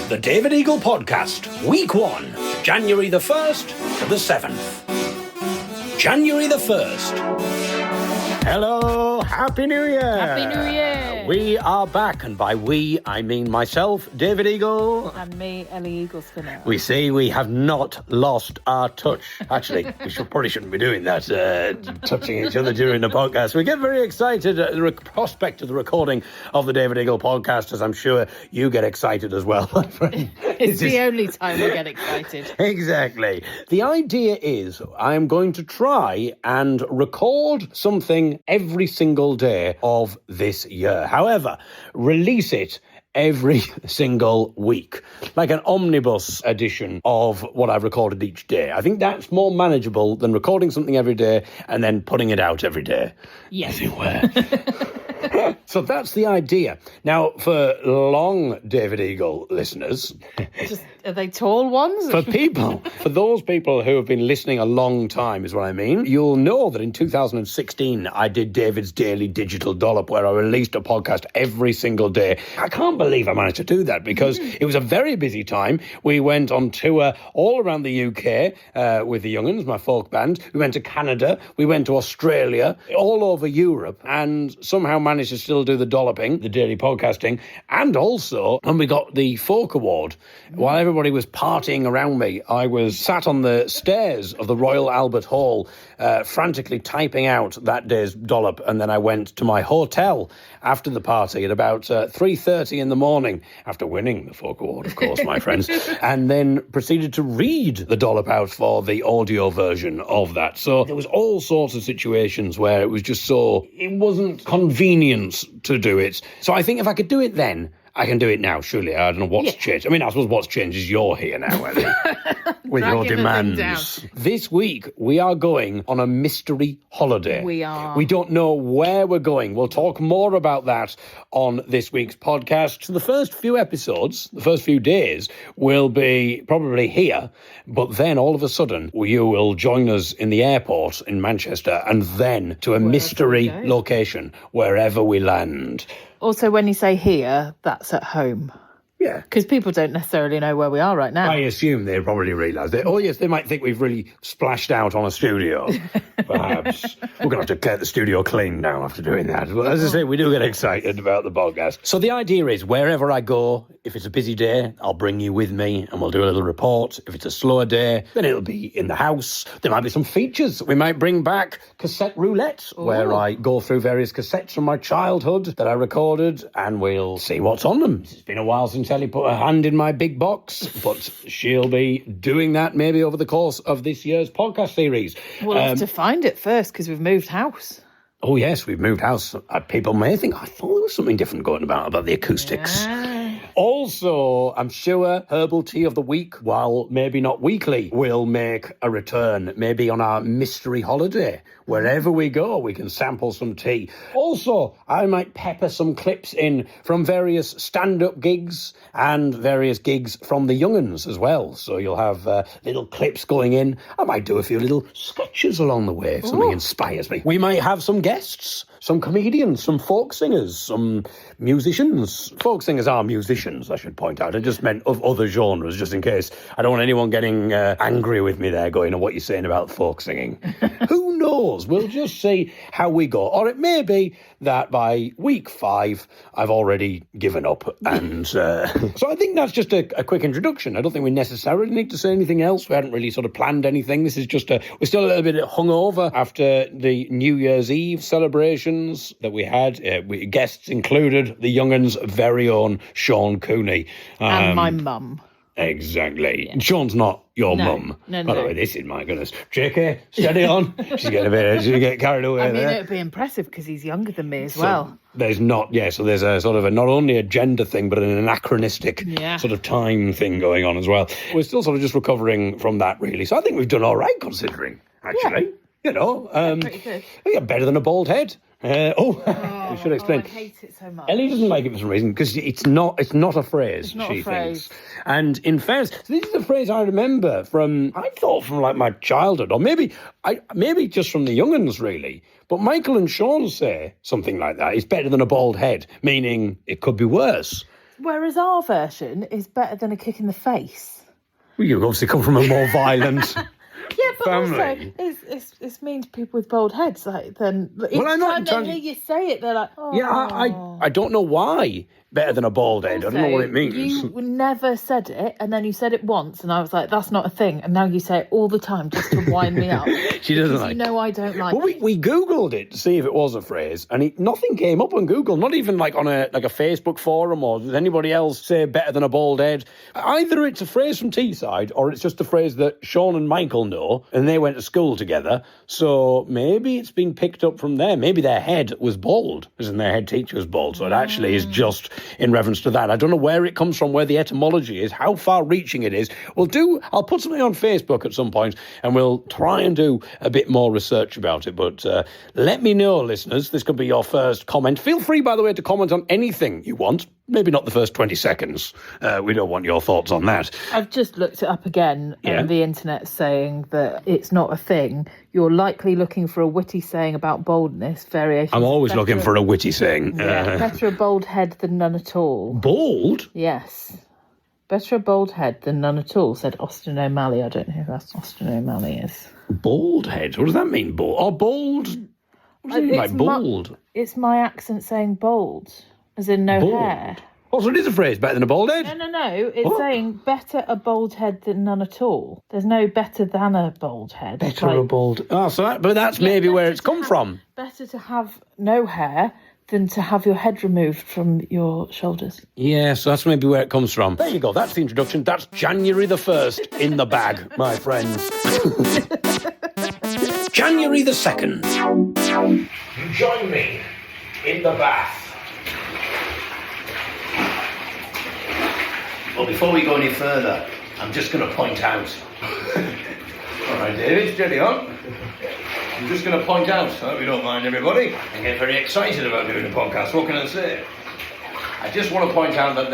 The David Eagle Podcast, Week 1, January the 1st to the 7th. January the 1st. Hello, Happy New Year. Happy New Year. We are back, and by we, I mean myself, David Eagle. And me, Ellie Eagle Spinner. We see we have not lost our touch. Actually, we probably shouldn't be doing that, touching each other during the podcast. We get very excited at the prospect of the recording of the David Eagle Podcast, as I'm sure you get excited as well, my friend. It's the only time we get excited. Exactly. The idea is I'm going to try and record something every single day of this year. However, release it every single week, like an omnibus edition of what I've recorded each day. I think that's more manageable than recording something every day and then putting it out every day. Yes. As it were. So that's the idea. Now, for long David Eagle listeners... Are they tall ones? For those people who have been listening a long time is what I mean, you'll know that in 2016 I did David's Daily Digital Dollop, where I released a podcast every single day. I can't believe I managed to do that because it was a very busy time. We went on tour all around the UK with the Young'uns, my folk band. We went to Canada, we went to Australia, all over Europe, and somehow managed to still do the dolloping, the daily podcasting, and also when we got the Folk Award, while everybody was partying around me, I was sat on the stairs of the Royal Albert Hall, frantically typing out that day's dollop, and then I went to my hotel after the party at about 3:30 in the morning, after winning the Folk Award, of course, my friends, and then proceeded to read the dollop out for the audio version of that. So there was all sorts of situations where it was just so, it wasn't convenient to do it. So I think if I could do it then, I can do it now, surely. I don't know what's changed. I mean, I suppose what's changed is you're here now, Ellie, with your demands. This week, we are going on a mystery holiday. We are. We don't know where we're going. We'll talk more about that on this week's podcast. So the first few episodes, the first few days, will be probably here, but then all of a sudden, you will join us in the airport in Manchester and then to a mystery location, wherever we land. Also, when you say here, that's at home. Yeah. Because people don't necessarily know where we are right now. I assume they probably realise that. Oh, yes, they might think we've really splashed out on a studio, perhaps. We're going to have to get the studio clean now after doing that. But as I say, we do get excited about the podcast. So the idea is, wherever I go, if it's a busy day, I'll bring you with me and we'll do a little report. If it's a slower day, then it'll be in the house. There might be some features. We might bring back cassette roulette, where I go through various cassettes from my childhood that I recorded, and we'll see what's on them. It's been a while since Ellie put her hand in my big box, but she'll be doing that maybe over the course of this year's podcast series. We'll have to find it first because we've moved house. Oh, yes, we've moved house. People may think, I thought there was something different going about the acoustics. Yeah. Also, I'm sure Herbal Tea of the Week, while maybe not weekly, will make a return, maybe on our mystery holiday. Wherever we go, we can sample some tea. Also, I might pepper some clips in from various stand-up gigs and various gigs from the Young'uns as well. So you'll have little clips going in. I might do a few little sketches along the way if something inspires me. We might have some guests, some comedians, some folk singers, some musicians. Folk singers are musicians, I should point out. I just meant of other genres, just in case. I don't want anyone getting angry with me there, going, oh, what you're saying about folk singing. Who knows? We'll just see how we go. Or it may be that by week 5, I've already given up. And so I think that's just a quick introduction. I don't think we necessarily need to say anything else. We hadn't really sort of planned anything. This is just we're still a little bit hungover after the New Year's Eve celebrations that we had. Guests included the Young'uns' very own Sean Cooney. And my mum. Exactly. Yeah. Sean's not your mum. No. By the way, this is, my goodness. JK, steady on. She's getting carried away there. It would be impressive because he's younger than me as well. There's a sort of not only a gender thing, but an anachronistic sort of time thing going on as well. We're still sort of just recovering from that, really. So I think we've done all right, considering, actually. Yeah. You know, pretty good. Yeah, better than a bald head. I should explain. I hate it so much. Ellie doesn't like it for some reason because it's not a phrase. She thinks. And in fairness, this is a phrase I remember from like my childhood, or maybe just from the Young'uns really. But Michael and Sean say something like that. It's better than a bald head, meaning it could be worse. Whereas our version is better than a kick in the face. Well, you obviously come from a more violent Yeah, but family. also it's mean to people with bald heads. Like then each I'm not time they entirely- hear you say it, they're like, oh. Yeah, I don't know why. Better than a bald head. I don't know what it means. You never said it, and then you said it once, and I was like, that's not a thing. And now you say it all the time just to wind me up. She doesn't because like you know I don't like Well, it. we Googled it to see if it was a phrase, and nothing came up on Google. Not even like on a Facebook forum, or does anybody else say better than a bald head? Either it's a phrase from Teesside, or it's just a phrase that Sean and Michael know, and they went to school together. So maybe it's been picked up from there. Maybe their head was bald, as in their head teacher was bald. So it actually is just in reference to that. I don't know where it comes from, where the etymology is, how far-reaching it is. I'll put something on Facebook at some point, and we'll try and do a bit more research about it. But let me know, listeners. This could be your first comment. Feel free, by the way, to comment on anything you want. Maybe not the first 20 seconds. We don't want your thoughts on that. I've just looked it up again on the internet saying that it's not a thing. You're likely looking for a witty saying about boldness, variation. I'm always looking for a witty saying. Better a bold head than none at all. Bald? Yes. Better a bald head than none at all, said Austin O'Malley. I don't know who that Austin O'Malley is. Bald head? What does that mean? Bald? Oh, bald? What does it mean by bald? It's my accent saying bold, as in no Bald. hair. Oh, so it is a phrase, better than a bald head? No. It's saying better a bald head than none at all. There's no better than a bald head. Better a bald... Oh, but that's maybe where it's come from. Better to have no hair than to have your head removed from your shoulders. Yeah, so that's maybe where it comes from. There you go, that's the introduction. That's January the 1st in the bag, my friends. January the 2nd. You join me in the bath. Well, before we go any further, I'm just going to point out. All right, David, steady on. I'm just going to point out, I hope you don't mind, everybody. I get very excited about doing a podcast. What can I say? I just want to point out that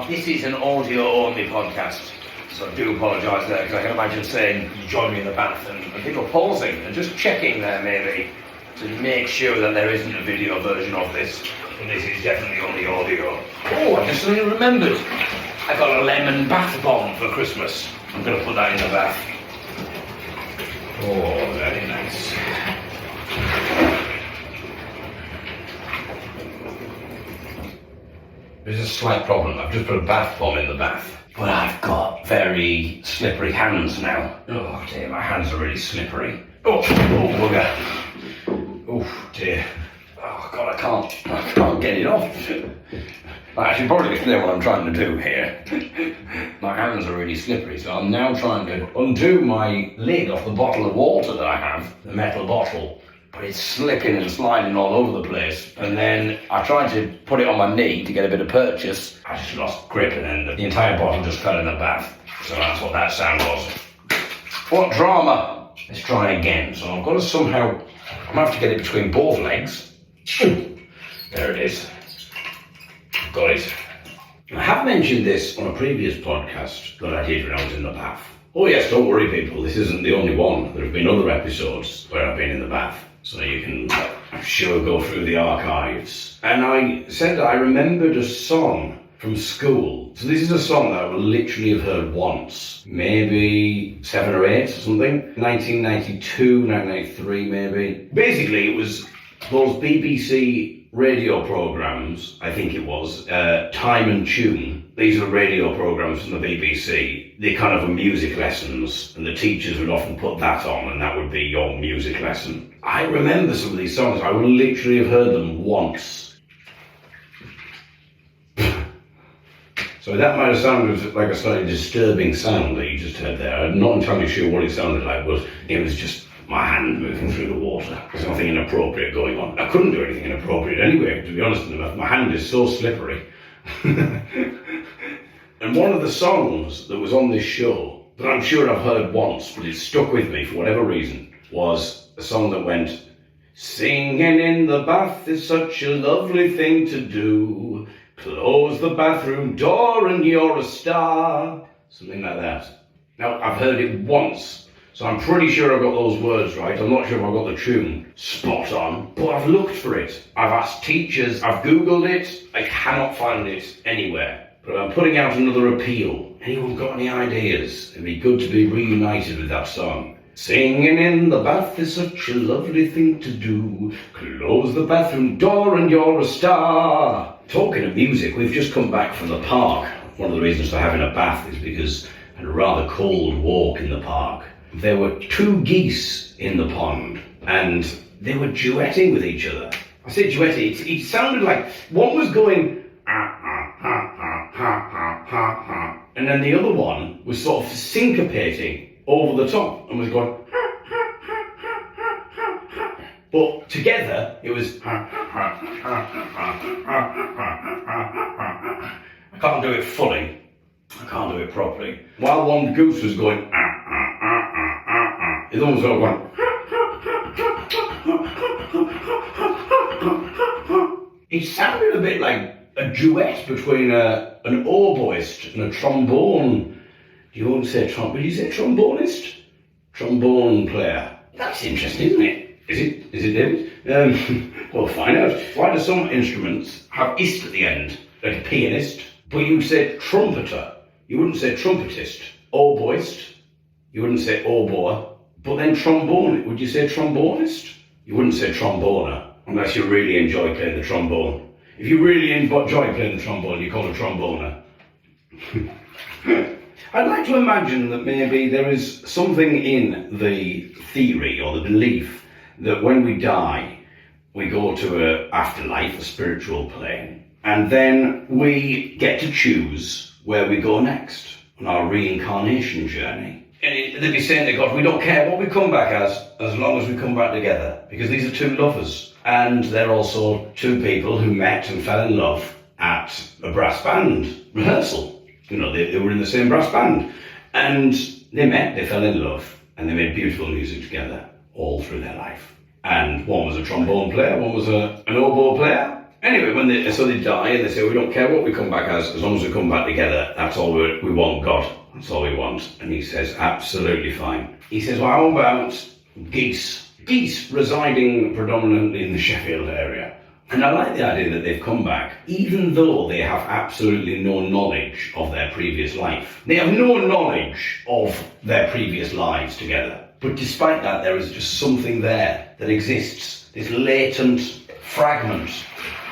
this is an audio-only podcast. So I do apologise there, because I can imagine saying, you join me in the bath, and people pausing and just checking there, maybe, to make sure that there isn't a video version of this. And this is definitely only audio. Oh, I just suddenly remembered. I got a lemon bath bomb for Christmas. I'm going to put that in the bath. Oh, very nice. There's a slight problem. I've just put a bath bomb in the bath. But I've got very slippery hands now. Oh dear, my hands are really slippery. Oh bugger. Oh dear. Oh God, I can't get it off. I should probably explain what I'm trying to do here. My hands are really slippery, so I'm now trying to undo my lid off the bottle of water that I have, the metal bottle, but it's slipping and sliding all over the place. And then I tried to put it on my knee to get a bit of purchase. I just lost grip, and then the entire bottle just fell in the bath. So that's what that sound was. What drama? Let's try again. So I've got to somehow, I'm going to have to get it between both legs. There it is. Got it. I have mentioned this on a previous podcast that I did when I was in the bath. Oh yes, don't worry people, this isn't the only one. There have been other episodes where I've been in the bath. So you can, I'm sure, go through the archives. And I said I remembered a song from school. So this is a song that I will literally have heard once. Maybe 7 or 8 or something. 1992, 1993 maybe. Basically it was those BBC radio programmes, I think it was, Time and Tune. These are radio programmes from the BBC. They kind of were music lessons, and the teachers would often put that on, and that would be your music lesson. I remember some of these songs. I would literally have heard them once. So that might have sounded like a slightly disturbing sound that you just heard there. I'm not entirely sure what it sounded like, but it was just my hand moving through the water. There's nothing inappropriate going on. I couldn't do anything inappropriate anyway, to be honest enough. My hand is so slippery. And one of the songs that was on this show, that I'm sure I've heard once, but it stuck with me for whatever reason, was a song that went, singing in the bath is such a lovely thing to do. Close the bathroom door and you're a star. Something like that. Now, I've heard it once, so I'm pretty sure I've got those words right. I'm not sure if I've got the tune spot on, but I've looked for it. I've asked teachers, I've Googled it, I cannot find it anywhere. but I'm putting out another appeal. Anyone got any ideas? It'd be good to be reunited with that song. Singing in the bath is such a lovely thing to do. Close the bathroom door and you're a star. Talking of music, we've just come back from the park. One of the reasons for having a bath is because I had a rather cold walk in the park. There were 2 geese in the pond and they were duetting with each other. I say duetting, it sounded like one was going and then the other one was sort of syncopating over the top and was going but together it was I can't do it fully, I can't do it properly. While one goose was going the other one was sort of going it sounded a bit like a duet between an oboist and a trombone. You won't say would you say trombonist? Trombone player. That's interesting, isn't it? Is it, David? We'll find out. Why do some instruments have ist at the end, like a pianist? But you say trumpeter. You wouldn't say trumpetist. Oboist. You wouldn't say oboe. But then trombone. Would you say trombonist? You wouldn't say tromboner, unless you really enjoy playing the trombone. If you really enjoy playing the trombone, you call it tromboner. I'd like to imagine that maybe there is something in the theory or the belief that when we die, we go to an afterlife, a spiritual plane, and then we get to choose where we go next on our reincarnation journey. And they'd be saying to God, we don't care what we come back as long as we come back together, because these are 2 lovers. And they're also 2 people who met and fell in love at a brass band rehearsal. You know, they were in the same brass band. And they met, they fell in love, and they made beautiful music together all through their life. And one was a trombone player, one was an oboe player. Anyway, so they die and they say, we don't care what we come back as long as we come back together. That's all we want, God. That's all we want. And he says, absolutely fine. He says, well, how about geese? Geese residing predominantly in the Sheffield area. And I like the idea that they've come back, even though they have absolutely no knowledge of their previous life. They have no knowledge of their previous lives together. But despite that, there is just something there that exists, this latent fragment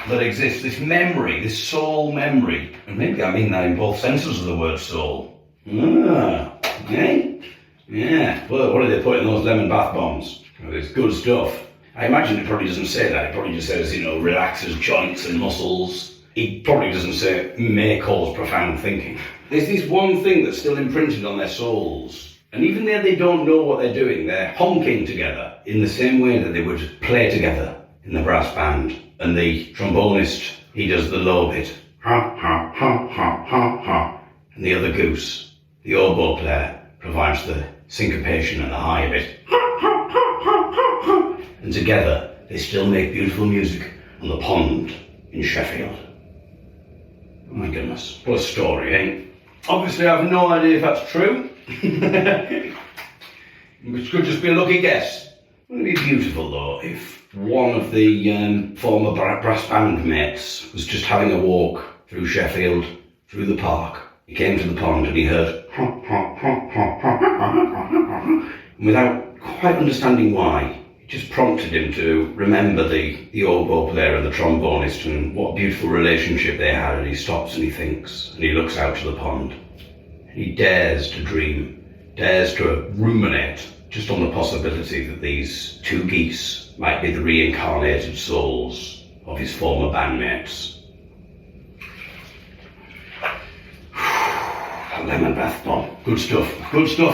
that exists, this memory, this soul memory. And maybe I mean that in both senses of the word soul. Eh? Yeah. Well, what do they put in those lemon bath bombs? Well, it's good stuff. I imagine it probably doesn't say that. It probably just says, relaxes joints and muscles. It probably doesn't say, may cause profound thinking. There's this one thing that's still imprinted on their souls. And even though they don't know what they're doing, they're honking together in the same way that they would play together in the brass band. And the trombonist, he does the low bit. Ha, ha, ha, ha, ha, ha. And the other goose, the oboe player, provides the syncopation and the high bit. And together, they still make beautiful music on the pond in Sheffield. Oh my goodness, what a story, eh? Obviously, I have no idea if that's true. Which could just be a lucky guess. Wouldn't it be beautiful, though, if one of the former brass band mates was just having a walk through Sheffield, through the park. He came to the pond and he heard and without quite understanding why, it just prompted him to remember the oboe player and the trombonist and what a beautiful relationship they had, and he stops and he thinks and he looks out to the pond and he dares to dream, dares to ruminate just on the possibility that these 2 geese might be the reincarnated souls of his former bandmates. That lemon bath bomb. Good stuff,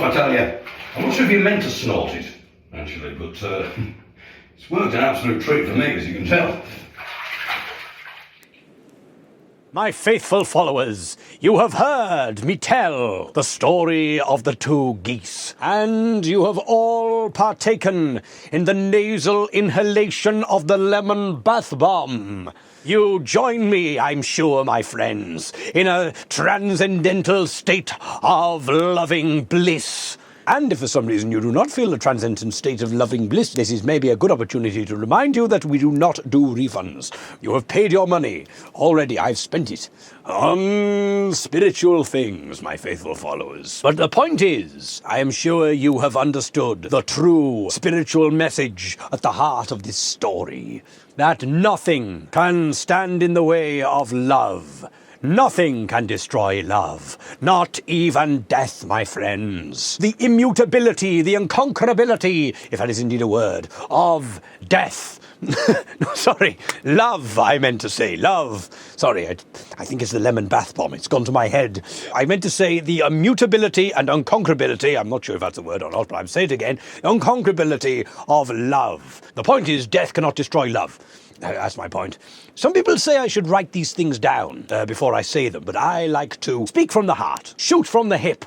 I tell you. I'm not sure if you meant to snort it, actually, but it's worked an absolute treat for me, as you can tell. My faithful followers, you have heard me tell the story of the 2 geese, and you have all partaken in the nasal inhalation of the lemon bath bomb. You join me, I'm sure, my friends, in a transcendental state of loving bliss. And if for some reason you do not feel a transcendent state of loving bliss, this is maybe a good opportunity to remind you that we do not do refunds. You have paid your money. Already I've spent it on spiritual things, my faithful followers. But the point is, I am sure you have understood the true spiritual message at the heart of this story. That nothing can stand in the way of love. Nothing can destroy love, not even death, my friends. The immutability, the unconquerability, if that is indeed a word, of death. No, sorry, love, I meant to say, love. Sorry, I think it's the lemon bath bomb. It's gone to my head. I meant to say the immutability and unconquerability, I'm not sure if that's a word or not, but I'll say it again, unconquerability of love. The point is, death cannot destroy love. That's my point. Some people say I should write these things down before I say them, but I like to speak from the heart, shoot from the hip,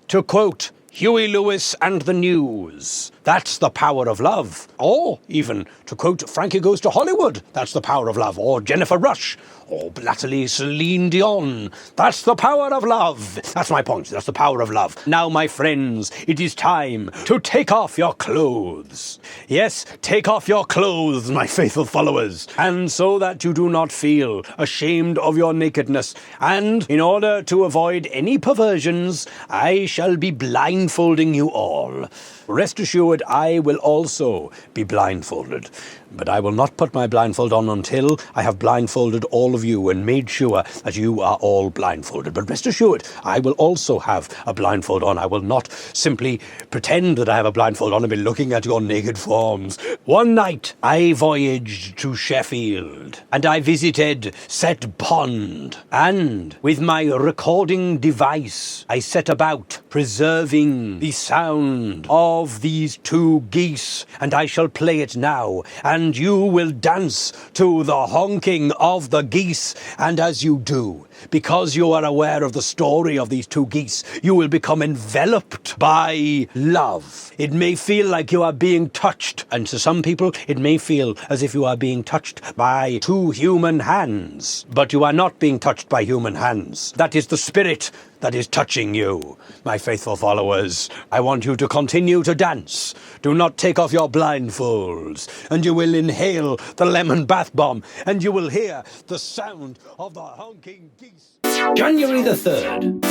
to quote Huey Lewis and the News. That's the power of love. Or even to quote Frankie Goes to Hollywood. That's the power of love. Or Jennifer Rush. Or latterly Celine Dion. That's the power of love. That's my point. That's the power of love. Now, my friends, it is time to take off your clothes. Yes, take off your clothes, my faithful followers. And so that you do not feel ashamed of your nakedness. And in order to avoid any perversions, I shall be blindfolding you all. Rest assured, I will also be blindfolded. But I will not put my blindfold on until I have blindfolded all of you and made sure that you are all blindfolded. But rest assured, I will also have a blindfold on. I will not simply pretend that I have a blindfold on and be looking at your naked forms. One night, I voyaged to Sheffield, and I visited Set Pond. And with my recording device, I set about preserving the sound of these two geese, and I shall play it now, and you will dance to the honking of the geese. And as you do, because you are aware of the story of these two geese, you will become enveloped by love. It may feel like you are being touched, and to some people it may feel as if you are being touched by two human hands. But you are not being touched by human hands. That is the spirit that is touching you, my faithful followers. I want you to continue to dance. Do not take off your blindfolds, and you will inhale the lemon bath bomb, and you will hear the sound of the honking geese. January the 3rd.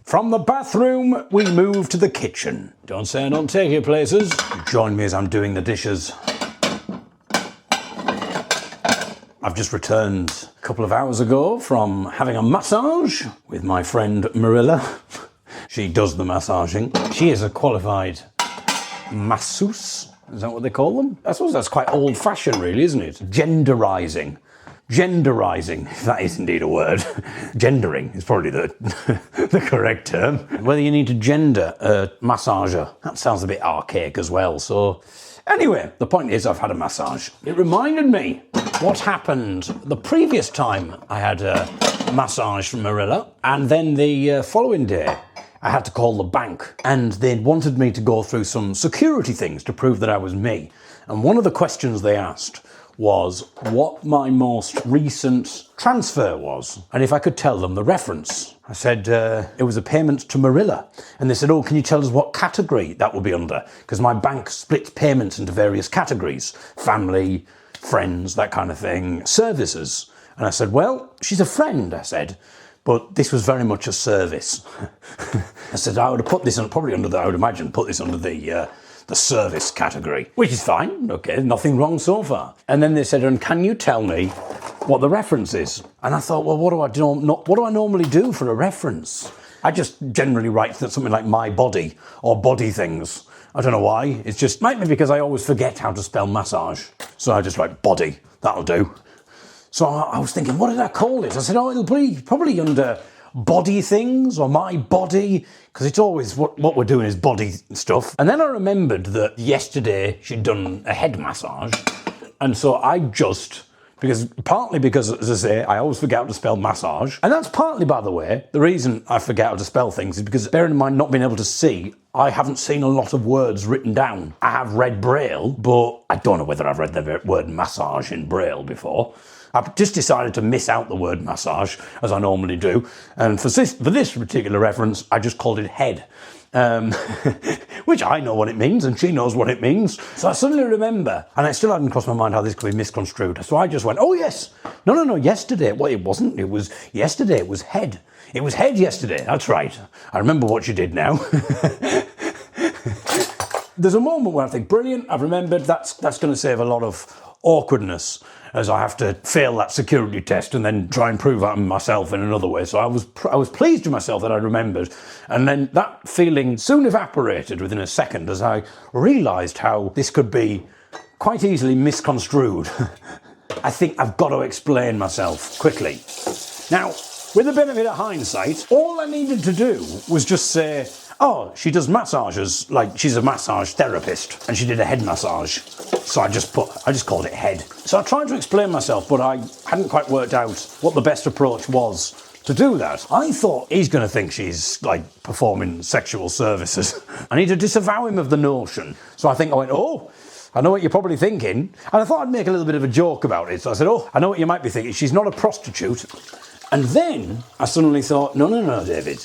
From the bathroom, we move to the kitchen. Don't say I don't take you places. Join me as I'm doing the dishes. I've just returned a couple of hours ago from having a massage with my friend Marilla. She does the massaging. She is a qualified masseuse. Is that what they call them? I suppose that's quite old-fashioned, really, isn't it? Genderizing, if that is indeed a word. Gendering is probably the correct term. Whether you need to gender a massager, that sounds a bit archaic as well, so... Anyway, the point is I've had a massage. It reminded me what happened the previous time I had a massage from Marilla, and then the following day I had to call the bank, and they wanted me to go through some security things to prove that I was me. And one of the questions they asked was what my most recent transfer was, and if I could tell them the reference. I said it was a payment to Marilla, and they said, oh, can you tell us what category that will be under? Because my bank splits payments into various categories: family, friends, that kind of thing, services. And I said, well, she's a friend, I said, but this was very much a service. I said, I would have put this on, probably under the, I would imagine, put this under the service category, which is fine. Okay, nothing wrong so far. And then they said, and can you tell me what the reference is? And I thought, well, what do I normally do for a reference? I just generally write something like my body or body things. I don't know why. It's just, might be because I always forget how to spell massage. So I just write body. That'll do. So I was thinking, what did I call it? I said, oh, it'll be probably under body things or my body, because it's always what we're doing is body stuff. And then I remembered that yesterday she'd done a head massage. And so I just, partly because, as I say, I always forget how to spell massage. And that's partly, by the way, the reason I forget how to spell things is because, bearing in mind not being able to see, I haven't seen a lot of words written down. I have read Braille, but I don't know whether I've read the word massage in Braille before. I've just decided to miss out the word massage, as I normally do. And for this particular reference, I just called it head. Which I know what it means and she knows what it means. So I suddenly remember, and it still hadn't crossed my mind how this could be misconstrued. So I just went, oh yes, no, yesterday. Well, it wasn't, it was yesterday, it was head. It was head yesterday, that's right. I remember what you did now. There's a moment where I think, brilliant, I've remembered, that's going to save a lot of awkwardness as I have to fail that security test and then try and prove that myself in another way. So I was pleased with myself that I remembered. And then that feeling soon evaporated within a second as I realised how this could be quite easily misconstrued. I think I've got to explain myself quickly. Now, with the benefit of hindsight, all I needed to do was just say, oh, she does massages, like she's a massage therapist, and she did a head massage. So I just called it head. So I tried to explain myself, but I hadn't quite worked out what the best approach was to do that. I thought he's going to think she's like performing sexual services. I need to disavow him of the notion. So I went, oh, I know what you're probably thinking. And I thought I'd make a little bit of a joke about it. So I said, oh, I know what you might be thinking. She's not a prostitute. And then I suddenly thought, no, David.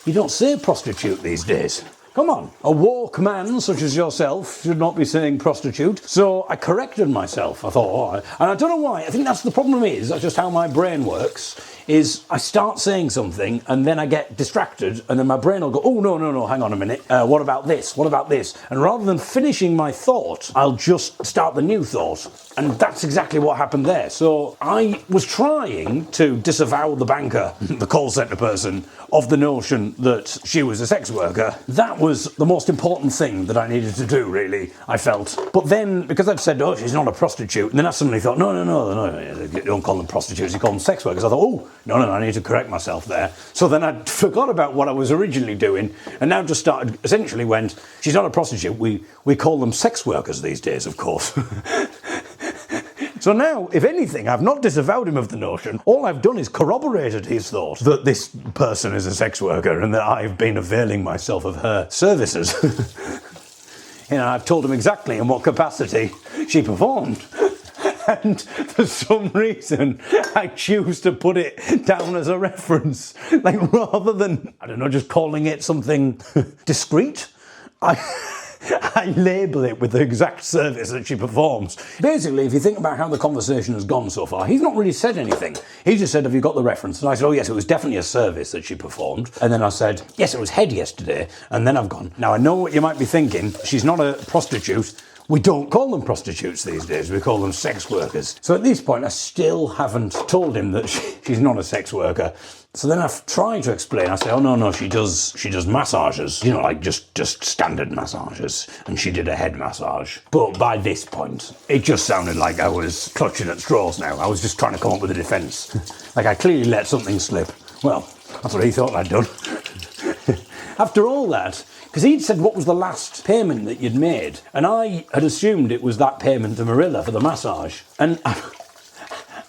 You don't say prostitute these days. Come on, a woke man such as yourself should not be saying prostitute. So I corrected myself. I thought, and I don't know why. I think that's the problem that's just how my brain works, is I start saying something and then I get distracted and then my brain will go, oh, no, hang on a minute. What about this? What about this? And rather than finishing my thought, I'll just start the new thought. And that's exactly what happened there. So I was trying to disavow the banker, the call centre person, of the notion that she was a sex worker. That was the most important thing that I needed to do, really, I felt. But then, because I'd said, oh, she's not a prostitute, and then I suddenly thought, no, you don't call them prostitutes, you call them sex workers. I thought, oh, no, I need to correct myself there. So then I forgot about what I was originally doing, and now just essentially went, she's not a prostitute, we call them sex workers these days, of course. So now, if anything, I've not disavowed him of the notion. All I've done is corroborated his thought that this person is a sex worker and that I've been availing myself of her services. I've told him exactly in what capacity she performed. And for some reason, I choose to put it down as a reference. Like, rather than, I don't know, just calling it something discreet, I label it with the exact service that she performs. Basically, if you think about how the conversation has gone so far, he's not really said anything. He just said, have you got the reference? And I said, oh yes, it was definitely a service that she performed. And then I said, yes, it was head yesterday. And then I've gone, now I know what you might be thinking. She's not a prostitute. We don't call them prostitutes these days, we call them sex workers. So at this point, I still haven't told him that she's not a sex worker. So then I've tried to explain. I say, oh no, she does massages, like just standard massages. And she did a head massage. But by this point, it just sounded like I was clutching at straws now. I was just trying to come up with a defence. Like I clearly let something slip. Well, that's what he thought I'd done. After all that, because he'd said what was the last payment that you'd made, and I had assumed it was that payment to Marilla for the massage. And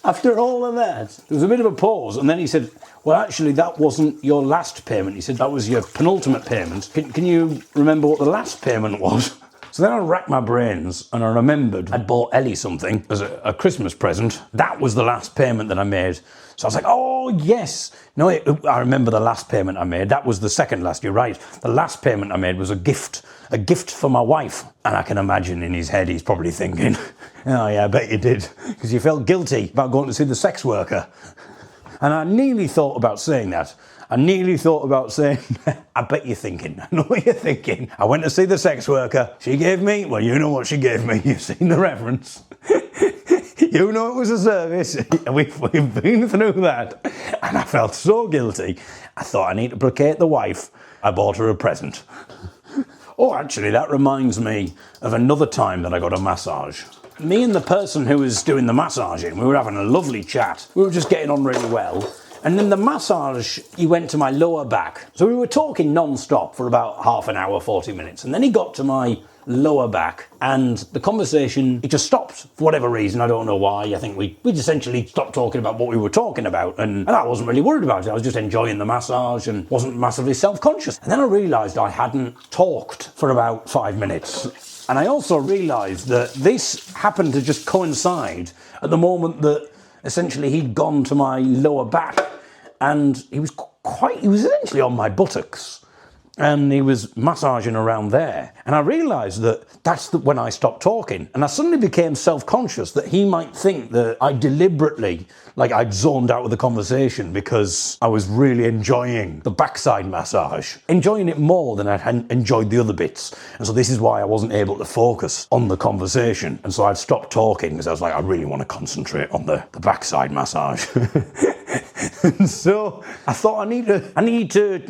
after all of that, there was a bit of a pause, and then he said, well, actually, that wasn't your last payment. He said, that was your penultimate payment. Can you remember what the last payment was? So then I racked my brains and I remembered I'd bought Ellie something as a Christmas present. That was the last payment that I made. So I was like, oh, yes. No, I remember the last payment I made. That was the second last, you're right. The last payment I made was a gift for my wife. And I can imagine in his head he's probably thinking, oh yeah, I bet you did. Because you felt guilty about going to see the sex worker. And I nearly thought about saying that. I nearly thought about saying, I bet you're thinking, I know what you're thinking. I went to see the sex worker. She gave me, well, you know what she gave me. You've seen the reference. You know it was a service. We've been through that. And I felt so guilty. I thought I need to placate the wife. I bought her a present. Oh, actually, that reminds me of another time that I got a massage. Me and the person who was doing the massaging, we were having a lovely chat. We were just getting on really well. And then the massage, he went to my lower back. So we were talking non-stop for about half an hour, 40 minutes. And then he got to my lower back and the conversation, it just stopped for whatever reason. I don't know why. I think we essentially stopped talking about what we were talking about. And I wasn't really worried about it. I was just enjoying the massage and wasn't massively self-conscious. And then I realised I hadn't talked for about 5 minutes. And I also realised that this happened to just coincide at the moment that essentially he'd gone to my lower back, and he was essentially on my buttocks. And he was massaging around there. And I realised that that's when I stopped talking. And I suddenly became self-conscious that he might think that I deliberately, I'd zoned out of the conversation because I was really enjoying the backside massage. Enjoying it more than I had enjoyed the other bits. And so this is why I wasn't able to focus on the conversation. And so I'd stopped talking because I was like, I really want to concentrate on the backside massage. And so I thought I need to,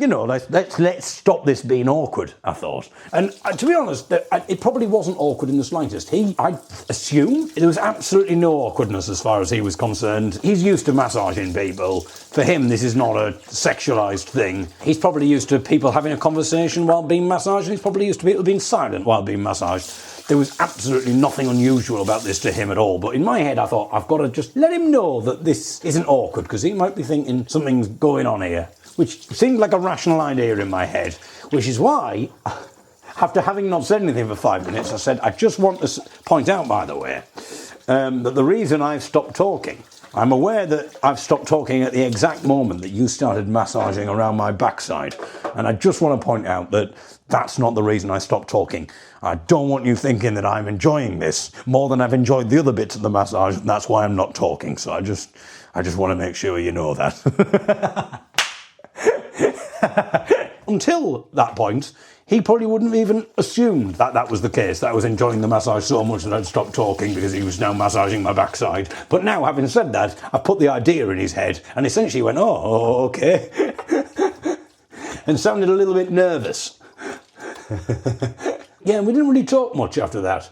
let's stop this being awkward, I thought. And to be honest, it probably wasn't awkward in the slightest. I assume there was absolutely no awkwardness as far as he was concerned. He's used to massaging people. For him, this is not a sexualised thing. He's probably used to people having a conversation while being massaged, and he's probably used to people being silent while being massaged. There was absolutely nothing unusual about this to him at all. But in my head, I thought, I've got to just let him know that this isn't awkward, because he might be thinking something's going on here, which seemed like a rational idea in my head, which is why, after having not said anything for 5 minutes, I said, I just want to point out, by the way, that the reason I've stopped talking, I'm aware that I've stopped talking at the exact moment that you started massaging around my backside. And I just want to point out that that's not the reason I stopped talking. I don't want you thinking that I'm enjoying this more than I've enjoyed the other bits of the massage, and that's why I'm not talking. So I just want to make sure you know that. Until that point, he probably wouldn't have even assumed that that was the case, that I was enjoying the massage so much that I'd stopped talking because he was now massaging my backside. But now, having said that, I've put the idea in his head, and essentially went, oh, okay. And sounded a little bit nervous. Yeah, we didn't really talk much after that.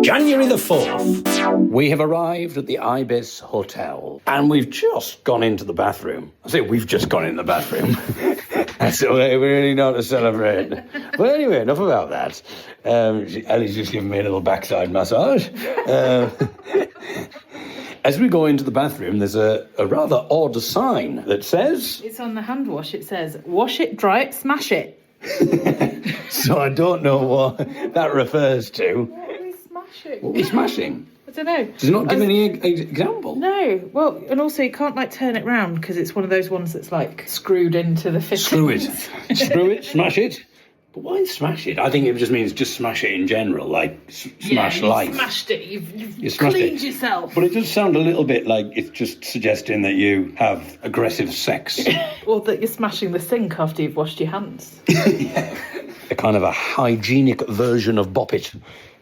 January the 4th, we have arrived at the Ibis Hotel, and we've just gone into the bathroom. I say we've just gone in the bathroom. So we really know to celebrate. But anyway, enough about that. Ellie's just giving me a little backside massage. As we go into the bathroom, there's a rather odd sign that says... It's on the hand wash. It says, wash it, dry it, smash it. So I don't know what that refers to. What are we smashing? What are we smashing? I don't know. Does it not give any example? No. Well, and also you can't turn it round because it's one of those ones that's screwed into the fitting. Screw it. Screw it, smash it. But why smash it? I think it just means just smash it in general, smash life. You smashed it. You've smashed cleaned it. yourself. But it does sound a little bit like it's just suggesting that you have aggressive sex. Or that you're smashing the sink after you've washed your hands. Yeah. A kind of a hygienic version of Bop It.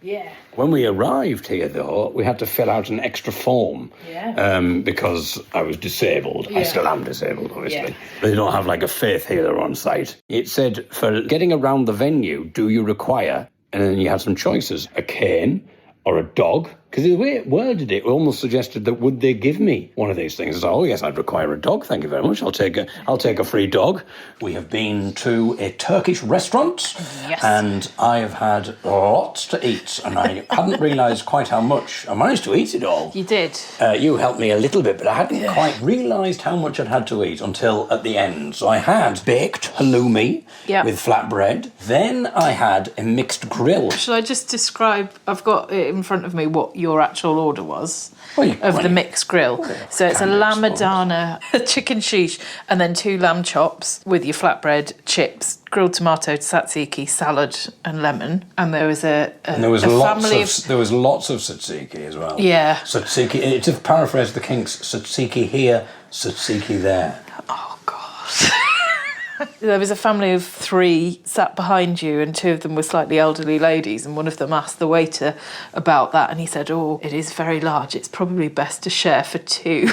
Yeah. When we arrived here, though, we had to fill out an extra form. Yeah. Because I was disabled. Yeah. I still am disabled, obviously. Yeah. They don't have a faith healer on site. It said, for getting around the venue, do you require... And then you had some choices. A cane or a dog. Because the way it worded it almost suggested that would they give me one of these things? I said, oh, yes, I'd require a dog. Thank you very much. I'll take a free dog. We have been to a Turkish restaurant. Yes. And I have had lots to eat. And I hadn't realised quite how much. I managed to eat it all. You did. You helped me a little bit, but I hadn't quite realised how much I'd had to eat until at the end. So I had baked halloumi with flatbread. Then I had a mixed grill. Shall I just describe, I've got it in front of me, what your actual order was of the mixed grill. So it's a lamb adana, a chicken sheesh, and then 2 lamb chops with your flatbread, chips, grilled tomato, tzatziki, salad, and lemon. And there was there was lots of tzatziki as well. Yeah. Tzatziki, to paraphrase the Kinks, tzatziki here, tzatziki there. Oh, God. There was a family of 3 sat behind you, and 2 of them were slightly elderly ladies, and one of them asked the waiter about that, and he said, oh, it is very large, it's probably best to share for 2.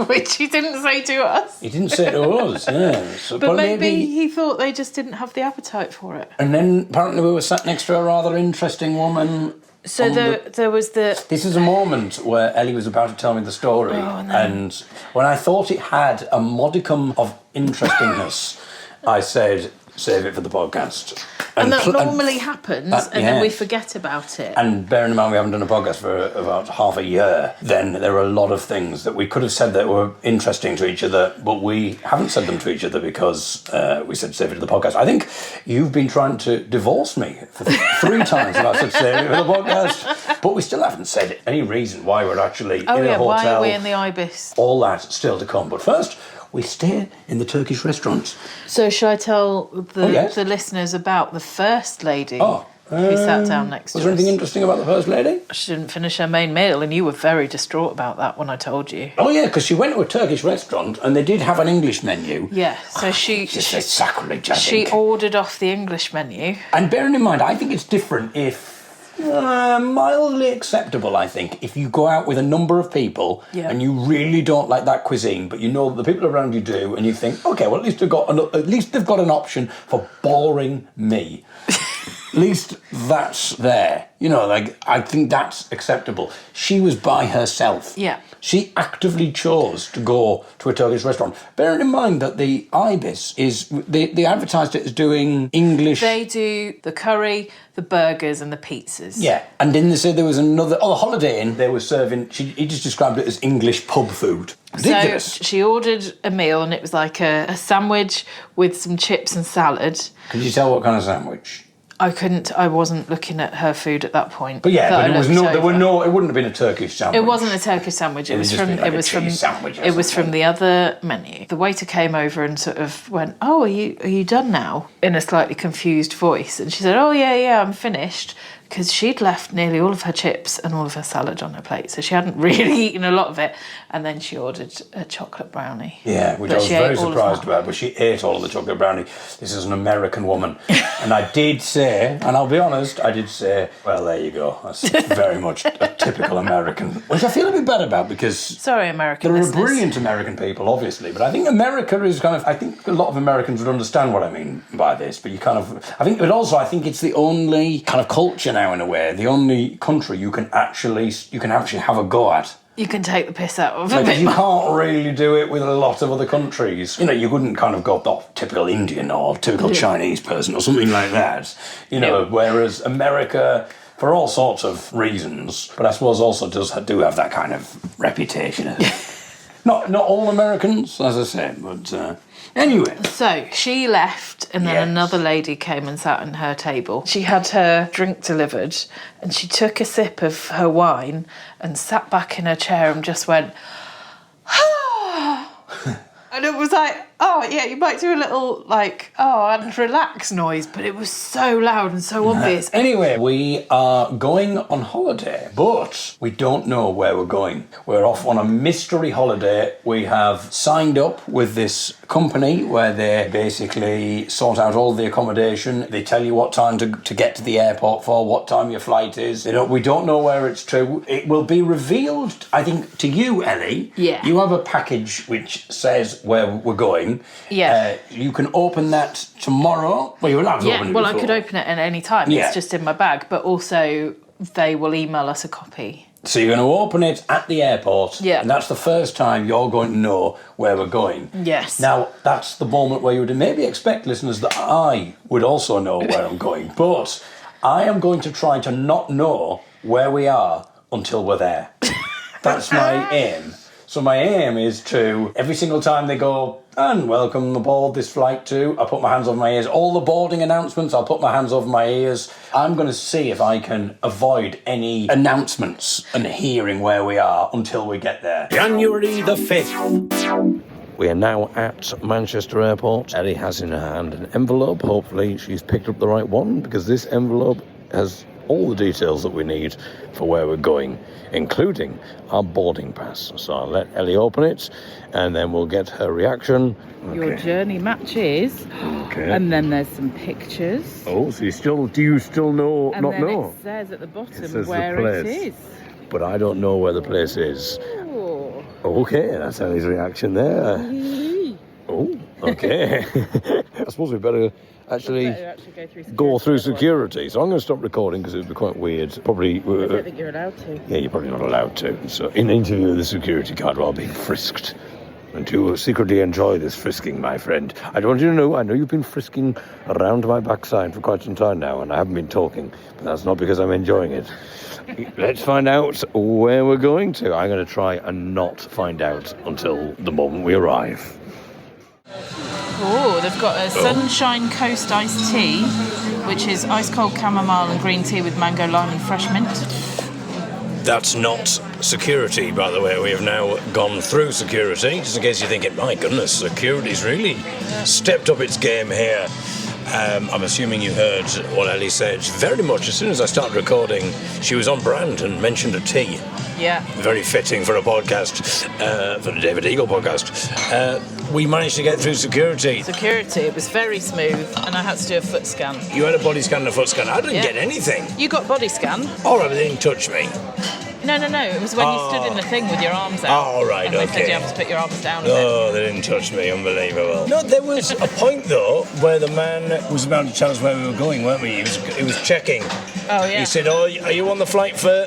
Which he didn't say to us. He didn't say to us, yeah. So, but maybe he thought they just didn't have the appetite for it. And then apparently we were sat next to a rather interesting woman. So there was the... This is a moment where Ellie was about to tell me the story. Oh, no. And when I thought it had a modicum of interestingness, I said, save it for the podcast. And that normally happens, and then we forget about it. And bearing in mind we haven't done a podcast for about half a year, then there are a lot of things that we could have said that were interesting to each other, but we haven't said them to each other because we said save it to the podcast. I think you've been trying to divorce me for 3 times and I said save it for the podcast, but we still haven't said any reason why we're actually in a hotel. Why are we in the Ibis? All that still to come. But first, we stay in the Turkish restaurant. So shall I tell the listeners about the first lady who sat down next to us? Was there anything interesting about the first lady? She didn't finish her main meal, and you were very distraught about that when I told you. Oh, yeah, because she went to a Turkish restaurant and they did have an English menu. Yeah, so she sacrilege, I think. She ordered off the English menu. And bearing in mind, I think it's different if... mildly acceptable, I think, if you go out with a number of people and you really don't like that cuisine, but you know that the people around you do, and you think, okay, well, at least they've got an option for boring me. At least that's there. You know, like, I think that's acceptable. She was by herself. Yeah. She actively chose to go to a Turkish restaurant. Bearing in mind that the Ibis is... They advertised it as doing English... They do the curry, the burgers and the pizzas. Yeah. And didn't they say there was another... Oh, the Holiday Inn, they were serving... He just described it as English pub food. Ridiculous. So she ordered a meal and it was like a sandwich with some chips and salad. Could you tell what kind of sandwich? I wasn't looking at her food at that point. But yeah, but it wouldn't have been a Turkish sandwich. It wasn't a Turkish sandwich. It was from the other menu. The waiter came over and sort of went, "Oh, are you done now?" in a slightly confused voice. And she said, "Oh, yeah, I'm finished." Because she'd left nearly all of her chips and all of her salad on her plate, so she hadn't really eaten a lot of it. And then she ordered a chocolate brownie. Yeah, which I was very surprised about, but she ate all of the chocolate brownie. This is an American woman. And I did say, and I'll be honest, well, there you go. That's very much a typical American, which I feel a bit bad about because... Sorry, American There listeners. are brilliant American people, obviously, but I think America is I think a lot of Americans would understand what I mean by this, but I think it's the only kind of culture now, in a way, the only country you can actually have a go at. You can take the piss out of like, a bit you more. can't really do it with a lot of other countries. You know, you wouldn't kind of go typical Indian or typical Chinese person or something like that. You know, whereas America, for all sorts of reasons, but I suppose also do have that kind of reputation. Not all Americans, as I said, but... Anyway. So she left and then another lady came and sat on her table. She had her drink delivered and she took a sip of her wine and sat back in her chair and just went, and it was like, oh, yeah, you might do a little, and relax noise, but it was so loud and so obvious. Anyway, we are going on holiday, but we don't know where we're going. We're off on a mystery holiday. We have signed up with this company where they basically sort out all the accommodation. They tell you what time to get to the airport for, what time your flight is. We don't know where it's to. It will be revealed, I think, to you, Ellie. Yeah. You have a package which says where we're going. Yeah. You can open that tomorrow. Well, you're allowed to open it well, before. I could open it at any time. Yeah. It's just in my bag. But also, they will email us a copy. So you're going to open it at the airport. Yeah. And that's the first time you're going to know where we're going. Yes. Now, that's the moment where you would maybe expect, listeners, that I would also know where I'm going. But I am going to try to not know where we are until we're there. That's my aim. So my aim is to, every single time they go, and welcome aboard this flight to, I put my hands over my ears. All the boarding announcements, I'll put my hands over my ears. I'm going to see if I can avoid any announcements and hearing where we are until we get there. January the 5th. We are now at Manchester Airport. Ellie has in her hand an envelope. Hopefully she's picked up the right one, because this envelope has all the details that we need for where we're going, including our boarding pass. So I'll let Ellie open it and then we'll get her reaction. Your journey matches. Okay. And then there's some pictures. Oh, so do you still know, and not then know? it says at the It bottom says where the it place. is. But I don't know where the place is. Oh. Okay, that's Ellie's reaction there. Oh, okay. I suppose we better actually go through security. So I'm going to stop recording because it would be quite weird. Probably. I don't think you're allowed to. Yeah, you're probably not allowed to. So in an interview with the security guard while being frisked. and to secretly enjoy this frisking, my friend. I don't want you to know, I know you've been frisking around my backside for quite some time now, and I haven't been talking, but that's not because I'm enjoying it. Let's find out where we're going to. I'm going to try and not find out until the moment we arrive. Oh, they've got a Sunshine Coast iced tea, which is ice cold chamomile and green tea with mango, lime and fresh mint. That's not security, by the way. We have now gone through security, just in case you're thinking, my goodness, security's really stepped up its game here. I'm assuming you heard what Ellie said. Very much, as soon as I started recording, she was on brand and mentioned a tea. Yeah. Very fitting for a podcast, for the David Eagle podcast. We managed to get through security. It was very smooth, and I had to do a foot scan. You had a body scan and a foot scan. I didn't get anything. You got body scan? All right, but they didn't touch me. No. It was when you stood in the thing with your arms out. Oh, right, and they okay. said you have to put your arms down a bit. Oh, they didn't touch me. Unbelievable. No, there was a point, though, where the man was about to tell us where we were going, weren't we? He was checking. Oh, yeah. He said, are you on the flight for...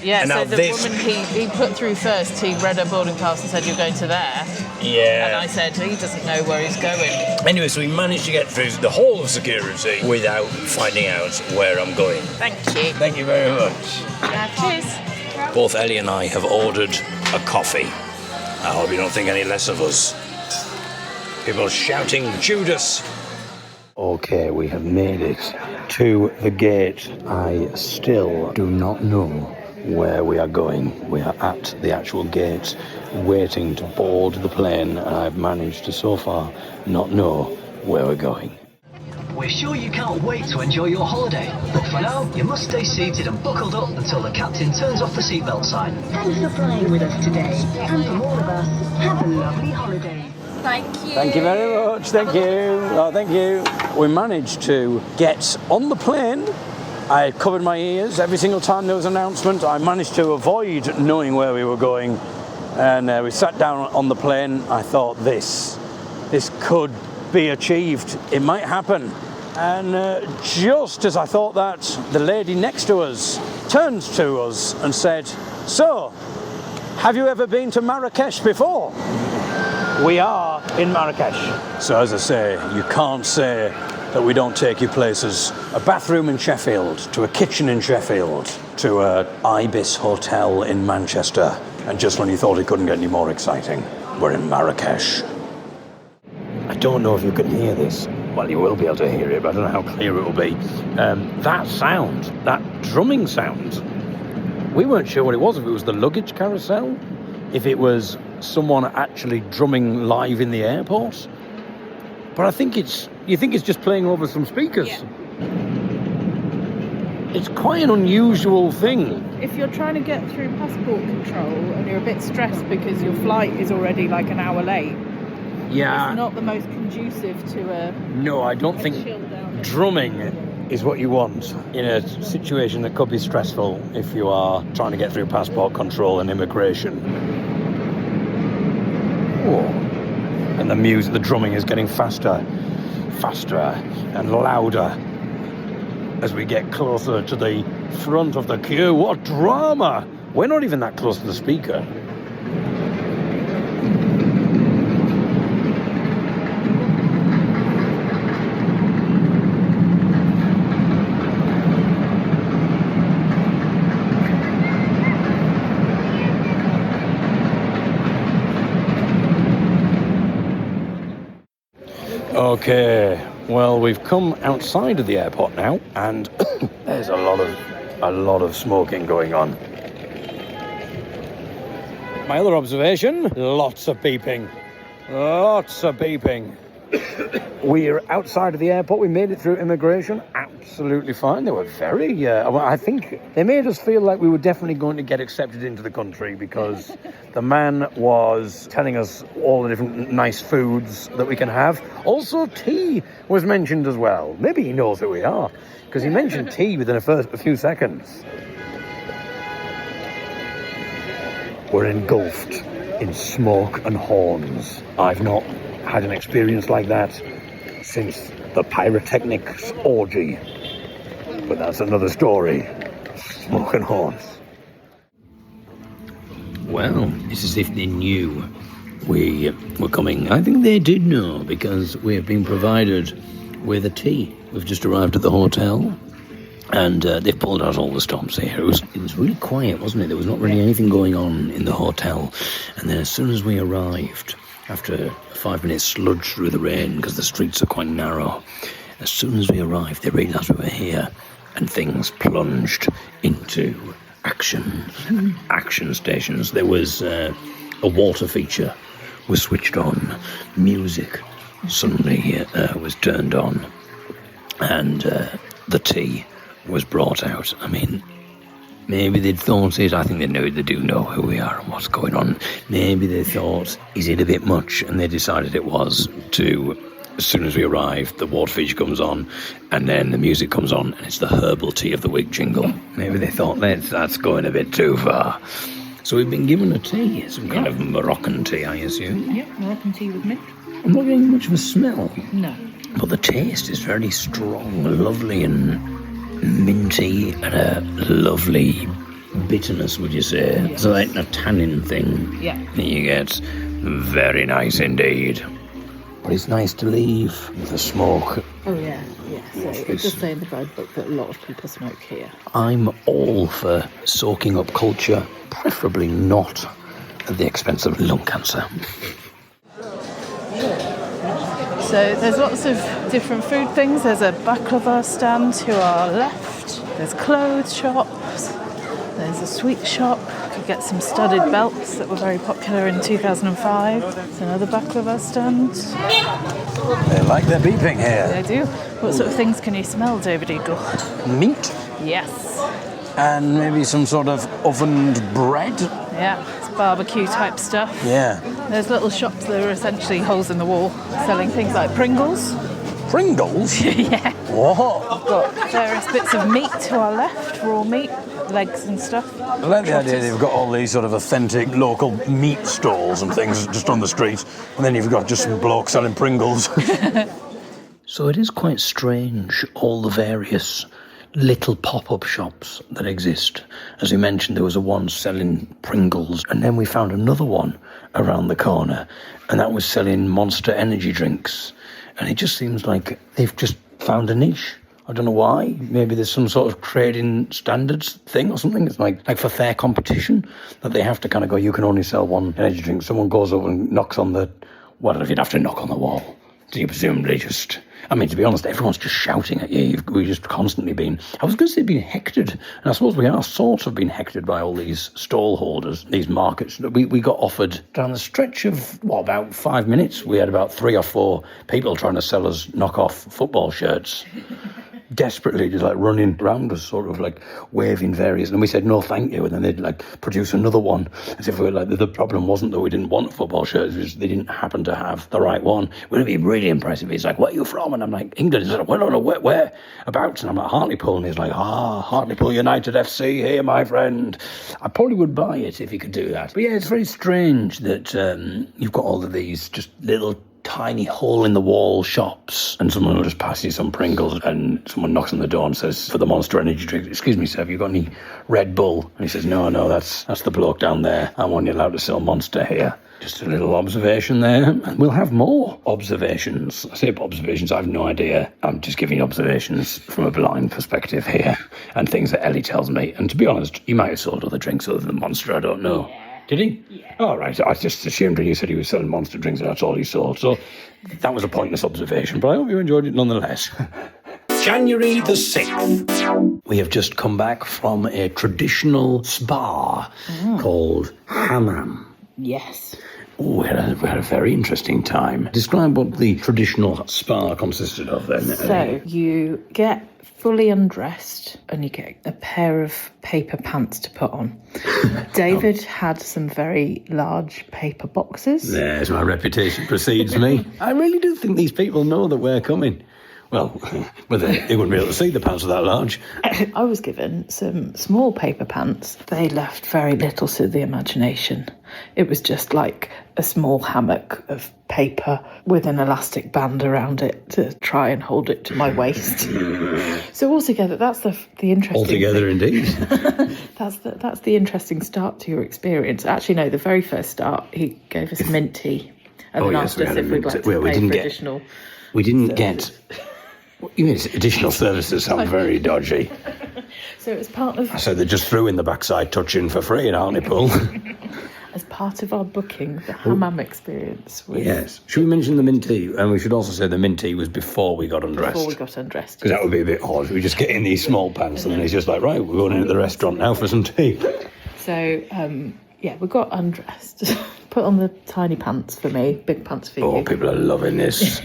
Yeah, and so now the this... woman he put through first, he read her boarding pass and said, you're going to there. Yeah. And I said, he doesn't know where he's going. Anyway, so we managed to get through the whole of security without finding out where I'm going. Thank you. Thank you very much. Cheers. Both Ellie and I have ordered a coffee. I hope you don't think any less of us. People shouting Judas. Okay, we have made it to the gate. I still do not know where we are going. We are at the actual gate, waiting to board the plane, and I've managed to so far not know where we're going. We're sure you can't wait to enjoy your holiday, but for now, you must stay seated and buckled up until the captain turns off the seatbelt sign. Thanks for flying with us today, and from all of us, have a lovely holiday. Thank you. Thank you very much. Thank you. Oh, thank you. We managed to get on the plane. I covered my ears every single time there was an announcement. I managed to avoid knowing where we were going, and we sat down on the plane. I thought this could be achieved. It might happen. And just as I thought that, the lady next to us turned to us and said, "So, have you ever been to Marrakesh before?" We are in Marrakesh. So as I say, you can't say that we don't take you places. A bathroom in Sheffield, to a kitchen in Sheffield, to a Ibis hotel in Manchester. And just when you thought it couldn't get any more exciting, we're in Marrakesh. I don't know if you can hear this. Well, you will be able to hear it, but I don't know how clear it will be. That sound, that drumming sound, we weren't sure what it was, if it was the luggage carousel, if it was someone actually drumming live in the airport. But you think it's just playing over some speakers. Yeah. It's quite an unusual thing. If you're trying to get through passport control and you're a bit stressed because your flight is already like an hour late, Yeah. it's not the most conducive to a No, I don't think chill down. drumming is what you want in a situation that could be stressful if you are trying to get through passport control and immigration. Oh. And the music, the drumming is getting faster and louder as we get closer to the front of the queue. What drama! We're not even that close to the speaker. Okay, well, we've come outside of the airport now, and there's a lot of smoking going on. My other observation, lots of beeping. We're outside of the airport. We made it through immigration. Absolutely fine. They were very... I think they made us feel like we were definitely going to get accepted into the country, because the man was telling us all the different nice foods that we can have. Also, tea was mentioned as well. Maybe he knows who we are, because he mentioned tea within a few seconds. We're engulfed in smoke and horns. I've not had an experience like that since the pyrotechnics orgy. But that's another story. Smoke and horns. Well, it's as if they knew we were coming. I think they did know because we have been provided with a tea. We've just arrived at the hotel and they've pulled out all the stops here. It was really quiet, wasn't it? There was not really anything going on in the hotel. And then as soon as we arrived, after a 5-minute sludge through the rain because the streets are quite narrow, as soon as we arrived, they realised we were here and things plunged into action stations. There was a water feature was switched on, music suddenly was turned on, and the tea was brought out. I mean, maybe they'd thought it. I think they do know who we are and what's going on. Maybe they thought, is it a bit much? And they decided it was to. As soon as we arrive, the water feature comes on, and then the music comes on, and it's the herbal tea of the week jingle. Maybe they thought that's going a bit too far. So we've been given a tea, some kind of Moroccan tea, I assume. Yep, Moroccan tea with mint. I'm not getting much of a smell. No. But the taste is very strong, lovely and minty, and a lovely bitterness, would you say? Yes. So like a tannin thing that you get. Very nice indeed. But it's nice to leave the smoke. Oh, yeah. So it does say in the guidebook that a lot of people smoke here. I'm all for soaking up culture, preferably not at the expense of lung cancer. So there's lots of different food things. There's a baklava stand to our left. There's clothes shops. There's a sweet shop. You could get some studded belts that were very popular in 2005. There's another baklava stand. They like their beeping here. They do. What sort of things can you smell, David Eagle? Meat Yes. and maybe some sort of ovened bread. Yeah, it's barbecue type stuff. Yeah. There's little shops that are essentially holes in the wall selling things like Pringles. Pringles? Yeah. What? Got various bits of meat to our left, raw meat, legs and stuff. I like the idea they've got all these sort of authentic local meat stalls and things just on the street, and then you've got just some blokes selling Pringles. So it is quite strange, all the various little pop-up shops that exist. As we mentioned, there was a one selling Pringles, and then we found another one around the corner, and that was selling Monster energy drinks. And it just seems like they've just found a niche. I don't know why. Maybe there's some sort of trading standards thing or something. It's like for fair competition that they have to kind of go, you can only sell one energy drink. Someone goes over and knocks on the... Well, if you'd have to knock on the wall, do you presumably just... I mean, to be honest, everyone's just shouting at you. We've just constantly been... I was going to say being hectored. And I suppose we are sort of being hectored by all these stall holders, these markets. We got offered down the stretch of, about 5 minutes. We had about 3 or 4 people trying to sell us knockoff football shirts. Desperately just like running around us, sort of like waving various, and we said no thank you, and then they'd like produce another one as if we were like, the problem wasn't that we didn't want football shirts, it was they didn't happen to have the right one. Wouldn't it be really impressive? He's like, where are you from? And I'm like, England. He's like, well, no, where abouts? And I'm like, Hartlepool. And he's like, Hartlepool United FC here, my friend. I probably would buy it if he could do that. But yeah, it's very strange that you've got all of these just little tiny hole-in-the-wall shops, and someone will just pass you some Pringles, and someone knocks on the door and says, for the Monster energy drink, excuse me, sir, have you got any Red Bull? And he says, no, that's the bloke down there. I'm only allowed to sell Monster here. Just a little observation there, and we'll have more observations. I say observations, I have no idea. I'm just giving observations from a blind perspective here, and things that Ellie tells me. And to be honest, he might have sold other drinks other than Monster, I don't know. Did he? Yeah. Oh, right. I just assumed when you said he was selling Monster drinks, that's all he sold. So that was a pointless observation, but I hope you enjoyed it nonetheless. January the 6th. We have just come back from a traditional spa called Hammam. Yes. Oh, we had a very interesting time. Describe what the traditional spa consisted of then. So you get fully undressed and you get a pair of paper pants to put on. David had some very large paper boxes. There's my reputation precedes me. I really do think these people know that we're coming. Well, whether they wouldn't be able to see the pants are that large. I was given some small paper pants. They left very little to the imagination. It was just like a small hammock of paper with an elastic band around it to try and hold it to my waist. So altogether, that's the interesting Altogether, thing. indeed. That's the interesting start to your experience. Actually, no, the very first start, he gave us mint tea and then asked us if we'd like to pay for additional. We didn't get. You mean additional services sound very dodgy. So it was part of. So they just threw in the backside touching for free in Hartlepool. As part of our booking, the hammam experience was. Yes. Should we mention the mint tea? And we should also say the mint tea was before we got undressed. Before we got undressed. Because that would be a bit odd. We just get in these small pants and then he's just like, right, we're going into the restaurant now for some tea. So, we got undressed. Put on the tiny pants for me, big pants for you. Oh, people are loving this.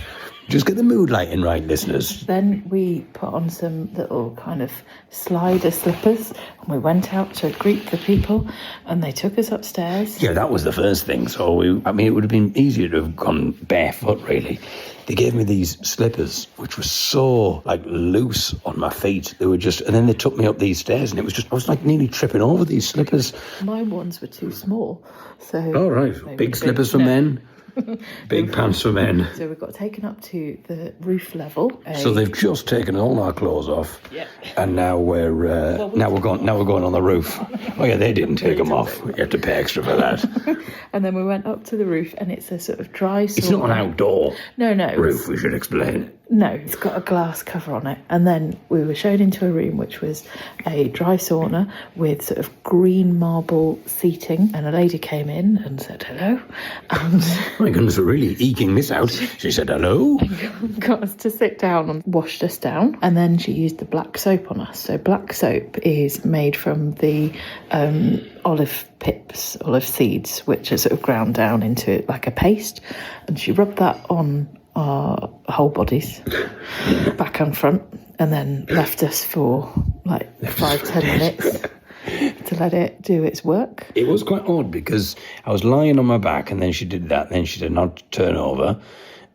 Just get the mood lighting right, listeners. Then we put on some little kind of slider slippers and we went out to greet the people and they took us upstairs. Yeah, that was the first thing. So, it would have been easier to have gone barefoot, really. They gave me these slippers, which were so, loose on my feet. They were just... And then they took me up these stairs and it was just... I was, nearly tripping over these slippers. My ones were too small, so... Oh, right. Big slippers for men. Big pants for men. So we got taken up to the roof level. So they've just taken all our clothes off, and now we're going on the roof. Oh yeah, they didn't take them off. We had to pay extra for that. And then we went up to the roof, and it's a sort of dry sauna. It's not an outdoor no roof. We should explain. No, it's got a glass cover on it. And then we were shown into a room which was a dry sauna with sort of green marble seating. And a lady came in and said hello. And my goodness, we're really eking this out. She said hello. Got us to sit down and washed us down. And then she used the black soap on us. So black soap is made from the olive pips, olive seeds, which are sort of ground down into like a paste. And she rubbed that on our whole bodies, back and front, and then left us for 5-10 minutes to let it do its work. It was quite odd because I was lying on my back and then she did that, then she did not turn over.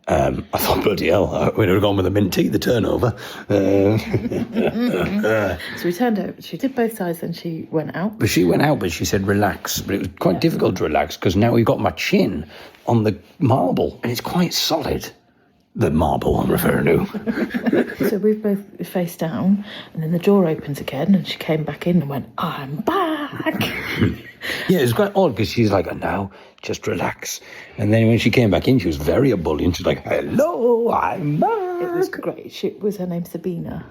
I thought, bloody hell, we'd have gone with the mint tea, the turnover. So we turned over. She did both sides, then she went out. But she went out, but she said relax. But it was quite difficult to relax because now we've got my chin on the marble and it's quite solid. The marble I'm referring to. So we've both face down, and then the door opens again, and she came back in and went, I'm back. Yeah, it was quite odd because she's like, now just relax. And then when she came back in, she was very ebullient. She's like, hello, I'm back. It was great. Was her name Sabina?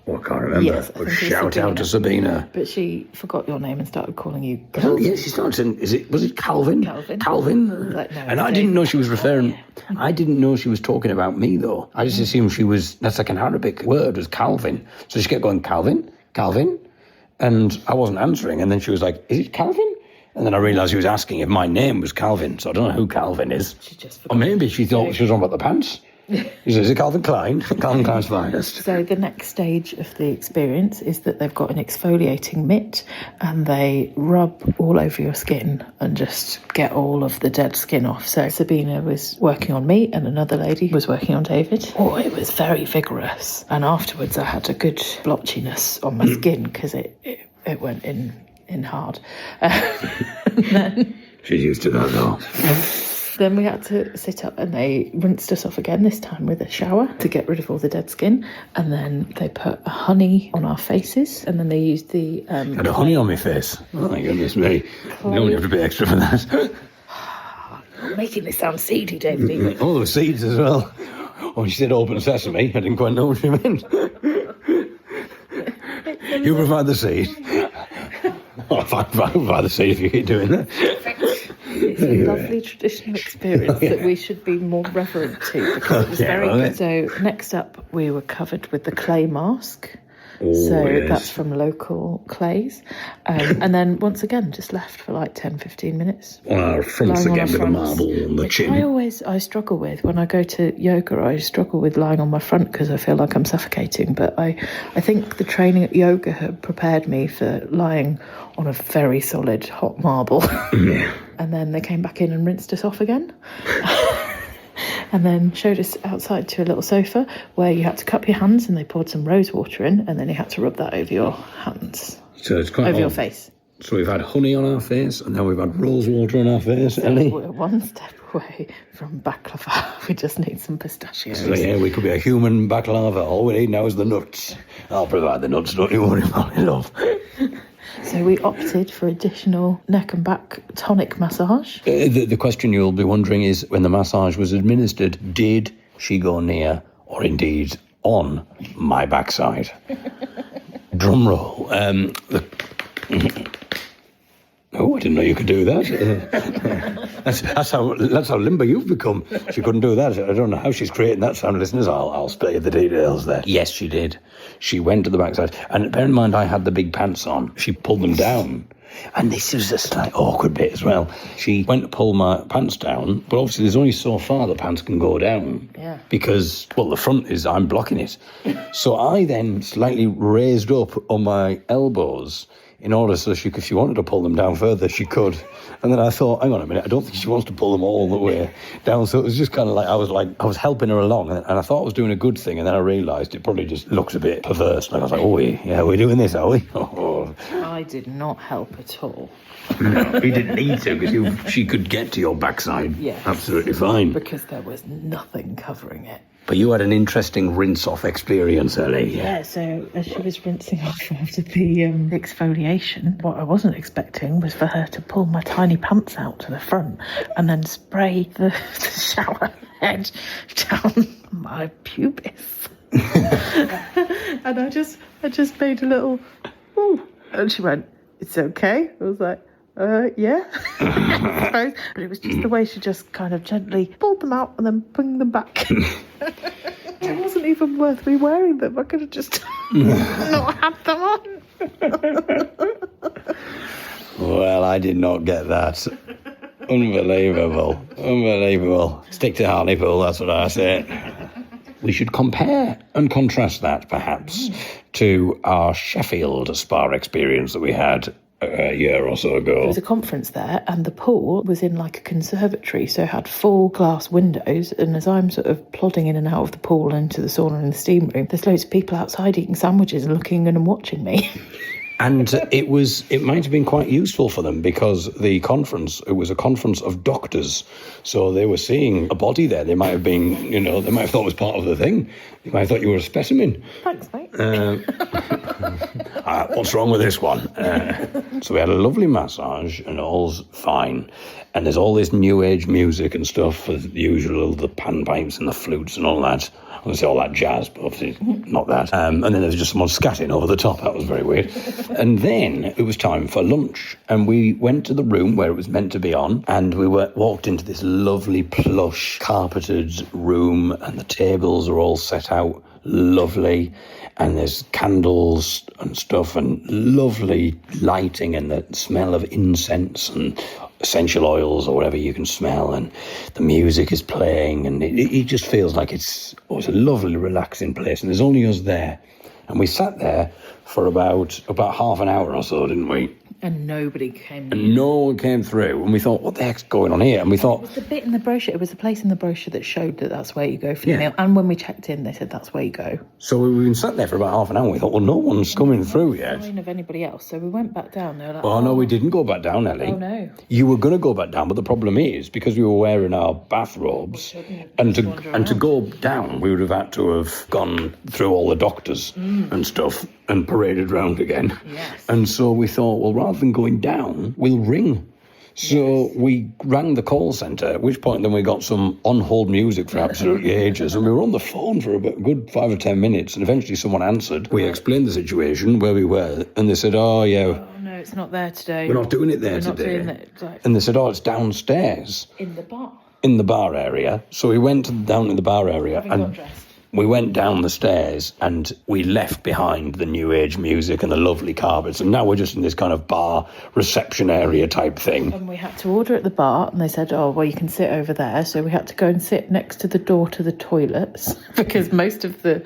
Oh, I can't remember. Yes, I think shout out to Sabina. But she forgot your name and started calling you. Oh, yes, she started. Was it Calvin? Calvin. Like, no, and I didn't know she was referring. I didn't know she was talking about me though. I just assumed she was. That's like an Arabic word, was Calvin. So she kept going Calvin, Calvin, and I wasn't answering. And then she was like, "Is it Calvin?" And then I realised she was asking if my name was Calvin. So I don't know who Calvin is. She just or maybe she thought she was on about the pants. He says, is it Calvin Klein? Calvin Klein's finest. So the next stage of the experience is that they've got an exfoliating mitt and they rub all over your skin and just get all of the dead skin off. So Sabina was working on me and another lady was working on David. Oh, it was very vigorous. And afterwards I had a good blotchiness on my skin because it went in hard. And then... She's used to that though. Then we had to sit up and they rinsed us off again, this time with a shower to get rid of all the dead skin. And then they put a honey on our faces and then they used the... Had a honey on my face? Oh my goodness me. You don't have to pay extra for that. You're making this sound seedy, David. Oh, the seeds as well. Oh, she said open sesame. I didn't quite know what she meant. You provide the seed. Oh, I provide the seed if you keep doing that. It's a lovely traditional experience that we should be more reverent to because it was very good. So next up we were covered with the clay mask. That's from local clays. And then once again just left for 10-15 minutes. On our fronts again with the marble on the chin. I struggle with when I go to yoga. I struggle with lying on my front because I feel like I'm suffocating. But I think the training at yoga had prepared me for lying on a very solid hot marble. Yeah. And then they came back in and rinsed us off again. And then showed us outside to a little sofa where you had to cup your hands and they poured some rose water in and then you had to rub that over your hands. So it's quite over your face. So we've had honey on our face, and now we've had rose water on our face, Ellie. We're one step away from baklava. We just need some pistachios. So yeah, we could be a human baklava. All we need now is the nuts. I'll provide the nuts, don't you worry about it, love. So we opted for additional neck and back tonic massage. The question you'll be wondering is, when the massage was administered, did she go near, or indeed on, my backside? Drum roll. Oh, I didn't know you could do that. That's how limber you've become. She couldn't do that. I don't know how she's creating that sound, listeners. I'll spare you the details there. Yes, she did. She went to the backside. And bear in mind, I had the big pants on. She pulled them down. And this was a slight awkward bit as well. She went to pull my pants down, but obviously there's only so far the pants can go down. Yeah. Because, well, the front is, I'm blocking it. So I then slightly raised up on my elbows in order so if she wanted to pull them down further, she could. And then I thought, hang on a minute, I don't think she wants to pull them all the way down. So it was just kind of like I was helping her along, and I thought I was doing a good thing, and then I realised it probably just looks a bit perverse. Like I was like, we're doing this, are we? Oh. I did not help at all. No, you didn't need to, because she could get to your backside. Yeah. Absolutely fine. Because there was nothing covering it. But you had an interesting rinse-off experience, Ellie. Yeah, so as she was rinsing off after the exfoliation, what I wasn't expecting was for her to pull my tiny pants out to the front and then spray the shower head down my pubis. And I just made a little, ooh, and she went, "It's okay." I was like, yeah, I suppose. But it was just the way she just kind of gently pulled them out and then put them back. It wasn't even worth me wearing them. I could have just not had them on. Well, I did not get that. Unbelievable. Stick to Hartlepool, that's what I say. We should compare and contrast that, perhaps, to our Sheffield spa experience that we had a year or so ago. There was a conference there, and the pool was in like a conservatory, so it had full glass windows. And as I'm sort of plodding in and out of the pool into the sauna and the steam room, there's loads of people outside eating sandwiches and looking and watching me. And it might have been quite useful for them, because it was a conference of doctors. So they were seeing a body there. They might have been, they might have thought it was part of the thing. They might have thought you were a specimen. Thanks, mate. What's wrong with this one? So we had a lovely massage and all's fine. And there's all this new age music and stuff, as usual, the panpipes and the flutes and all that. I was going to say all that jazz, but obviously not that. And then there was just someone scatting over the top. That was very weird. And then it was time for lunch. And we went to the room where it was meant to be on. And we walked into this lovely plush carpeted room. And the tables are all set out lovely. And there's candles and stuff and lovely lighting and the smell of incense and essential oils or whatever you can smell, and the music is playing, and it just feels like it's a lovely relaxing place, and there's only us there. And we sat there for about half an hour or so, didn't we? And nobody came. And no one came through. And we thought, what the heck's going on here? And we thought... It was the bit in the brochure. It was the place in the brochure that showed that that's where you go for the meal. And when we checked in, they said that's where you go. So we've been sat there for about half an hour. And we thought, well, no one's coming through yet. Sign of anybody else. So we went back down. They were like, oh, no, we didn't go back down, Ellie. Oh, no. You were going to go back down, but the problem is, because we were wearing our bathrobes, and to go down, we would have had to have gone through all the doctors and stuff and paraded round again. Yes. And so we thought, well, rather than going down, we'll ring. So we rang the call centre, at which point then we got some on-hold music for absolutely ages, and we were on the phone for a good 5 or 10 minutes, and eventually someone answered. We explained the situation, where we were, and they said, oh, yeah... Oh, no, it's not there today. We're not doing it there today. Not doing it. Like... And they said, oh, it's downstairs. In the bar. In the bar area. So we went down in the bar area and we went down the stairs and we left behind the new age music and the lovely carpets, and now we're just in this kind of bar reception area type thing. And we had to order at the bar, and they said, oh, well, you can sit over there. So we had to go and sit next to the door to the toilets because most of the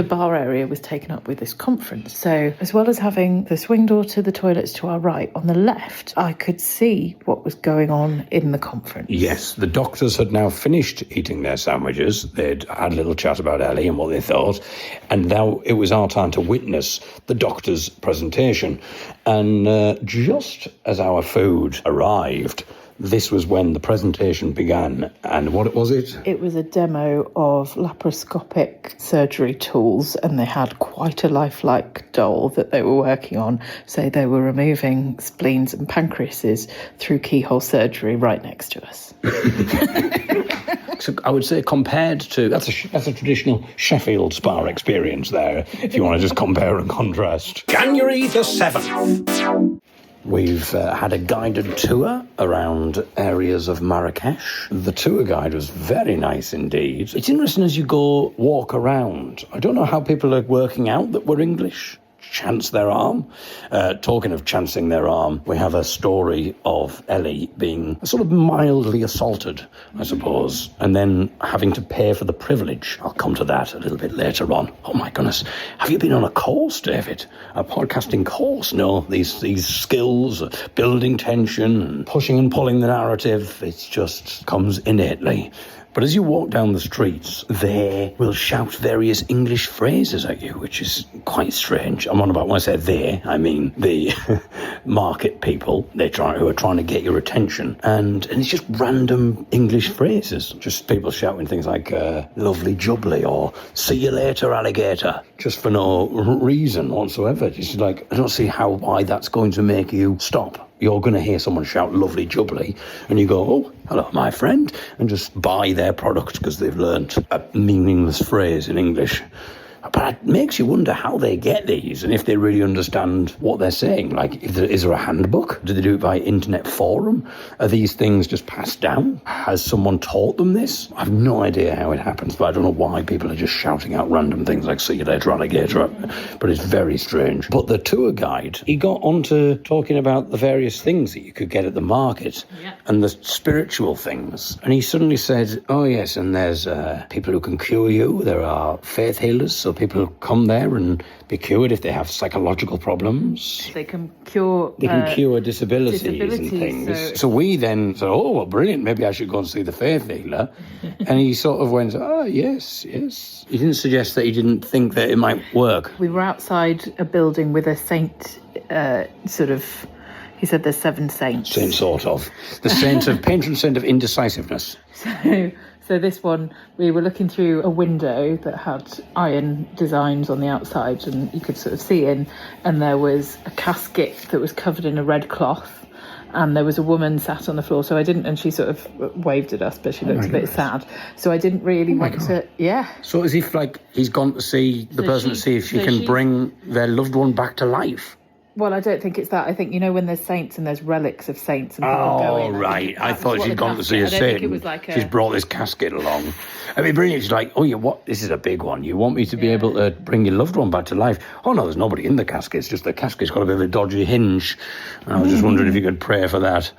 bar area was taken up with this conference. So as well as having the swing door to the toilets to our right, on the left, I could see what was going on in the conference. Yes, the doctors had now finished eating their sandwiches. They'd had a little chat about Ellie and what they thought. And now it was our time to witness the doctor's presentation. And just as our food arrived, this was when the presentation began. And what was it? It was a demo of laparoscopic surgery tools, and they had quite a lifelike doll that they were working on. So they were removing spleens and pancreases through keyhole surgery right next to us. So I would say compared to... That's a traditional Sheffield spa experience there, if you want to just compare and contrast. January the 7th. We've had a guided tour around areas of Marrakesh. The tour guide was very nice indeed. It's interesting as you go walk around. I don't know how people are working out that we're English. Chance their arm. Talking of chancing their arm, we have a story of Ellie being sort of mildly assaulted, I suppose, and then having to pay for the privilege. I'll come to that a little bit later on. Oh my goodness, have you been on a course, David? A podcasting course? No, these skills, building tension, and pushing and pulling the narrative, it just comes innately. But as you walk down the streets, they will shout various English phrases at you, which is quite strange. I'm on about, when I say they, I mean the market people who are trying to get your attention. And it's just random English phrases. Just people shouting things like, lovely jubbly, or see you later, alligator, just for no reason whatsoever. Just like, I don't see why that's going to make you stop. You're going to hear someone shout lovely jubbly and you go, oh, hello, my friend, and just buy their product because they've learnt a meaningless phrase in English. But it makes you wonder how they get these and if they really understand what they're saying. Like, is there a handbook? Do they do it by internet forum? Are these things just passed down? Has someone taught them this? I have no idea how it happens, but I don't know why people are just shouting out random things like see you later, alligator. But it's very strange. But the tour guide, he got onto talking about the various things that you could get at the market and the spiritual things. And he suddenly said, oh yes, and there's people who can cure you. There are faith healers, so people come there and be cured if they have psychological problems. They can cure disabilities and things. So we then said, oh, well, brilliant, maybe I should go and see the faith healer. And he sort of went, oh, yes. He didn't suggest that he didn't think that it might work. We were outside a building with a saint he said there's 7 saints. Saint sort of. The patron saint of indecisiveness. So this one, we were looking through a window that had iron designs on the outside and you could sort of see in, and there was a casket that was covered in a red cloth and there was a woman sat on the floor. So I didn't, and she sort of waved at us, but she looked a bit sad. So I didn't really want to, So as if like he's gone to see the person to see if she can bring their loved one back to life. Well, I don't think it's that. I think, when there's saints and there's relics of saints and people going. Oh, right. I thought she'd gone to see a saint. It was like she's brought this casket along. I mean, brilliant. She's like, this is a big one. You want me to be able to bring your loved one back to life? Oh, no, there's nobody in the casket. It's just the casket's got a bit of a dodgy hinge. And I was just wondering if you could pray for that.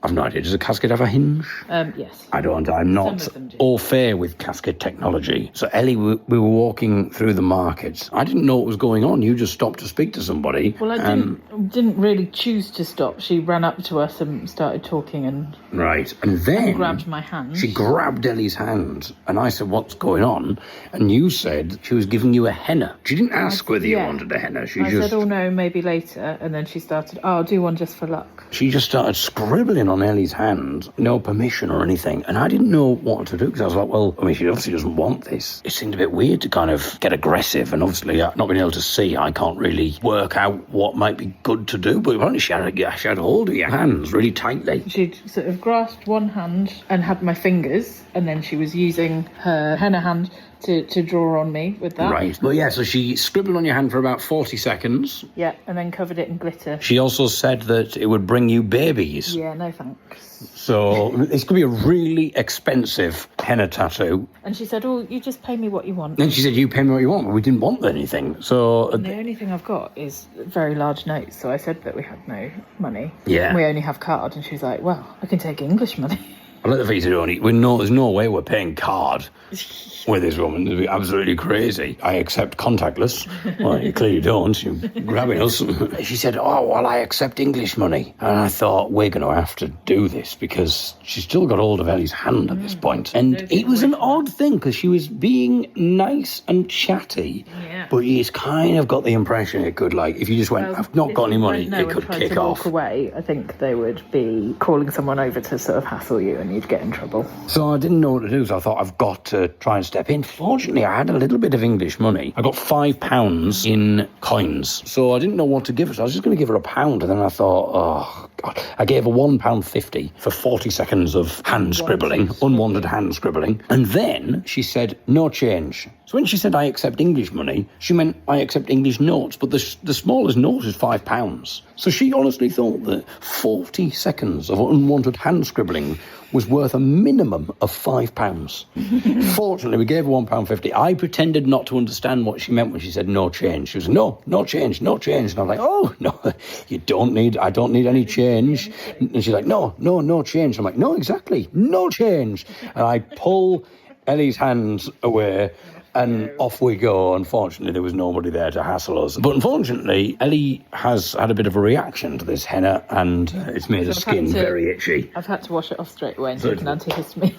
I've no idea. Does a casket have a hinge? Yes. I don't. I'm not au fait with casket technology. So, Ellie, we were walking through the markets. I didn't know what was going on. You just stopped to speak to somebody. Well, I didn't really choose to stop. She ran up to us and started talking and... Right. And then... grabbed my hand. She grabbed Ellie's hand. And I said, what's going on? And you said she was giving you a henna. She didn't ask whether you wanted a henna. I said, oh, no, maybe later. And then she started, I'll do one just for luck. She just started scribbling on Ellie's hand, no permission or anything, and I didn't know what to do because I was like, well, I mean, she obviously doesn't want this. It seemed a bit weird to kind of get aggressive, and obviously not being able to see, I can't really work out what might be good to do, but apparently she had hold of your hands really tightly. She'd sort of grasped one hand and had my fingers, and then she was using her henna hand to draw on me with that. Right. Well, so she scribbled on your hand for about 40 seconds. Yeah, and then covered it in glitter. She also said that it would bring you babies. Yeah, no thanks. So it's going to be a really expensive henna tattoo. And she said, oh, you just pay me what you want. And she said, you pay me what you want, but we didn't want anything. So the only thing I've got is very large notes. So I said that we had no money. Yeah. We only have card. And she was like, well, I can take English money. I let the visa only. There's no way we're paying card with this woman. It'd be absolutely crazy. I accept contactless. Well, you clearly don't. You're grabbing us. She said, oh, well, I accept English money. And I thought, we're going to have to do this because she's still got hold of Ellie's hand at this point. And it was an odd thing because she was being nice and chatty, but you kind of got the impression it could, like, if you just went, I've not got any money, it could kick off. Walk away, I think they would be calling someone over to sort of hassle you and you'd get in trouble. So I didn't know what to do, so I thought I've got to try and step in. Fortunately, I had a little bit of English money. I got £5 in coins, so I didn't know what to give her. So I was just going to give her £1, and then I thought, oh, God. I gave her £1.50 for 40 seconds of hand scribbling, unwanted hand scribbling, and then she said, no change. So when she said, I accept English money, she meant I accept English notes, but the smallest note is £5. So she honestly thought that 40 seconds of unwanted hand scribbling was worth a minimum of £5. Fortunately, we gave her £1.50. I pretended not to understand what she meant when she said no change. She was, no change. And I was like, oh, no, I don't need any change. And she's like, no change. I'm like, no, exactly, no change. And I pull Ellie's hands away, and off we go. Unfortunately, there was nobody there to hassle us. But unfortunately, Ellie has had a bit of a reaction to this henna, and it's made her skin very itchy. I've had to wash it off straight away and take an antihistamine.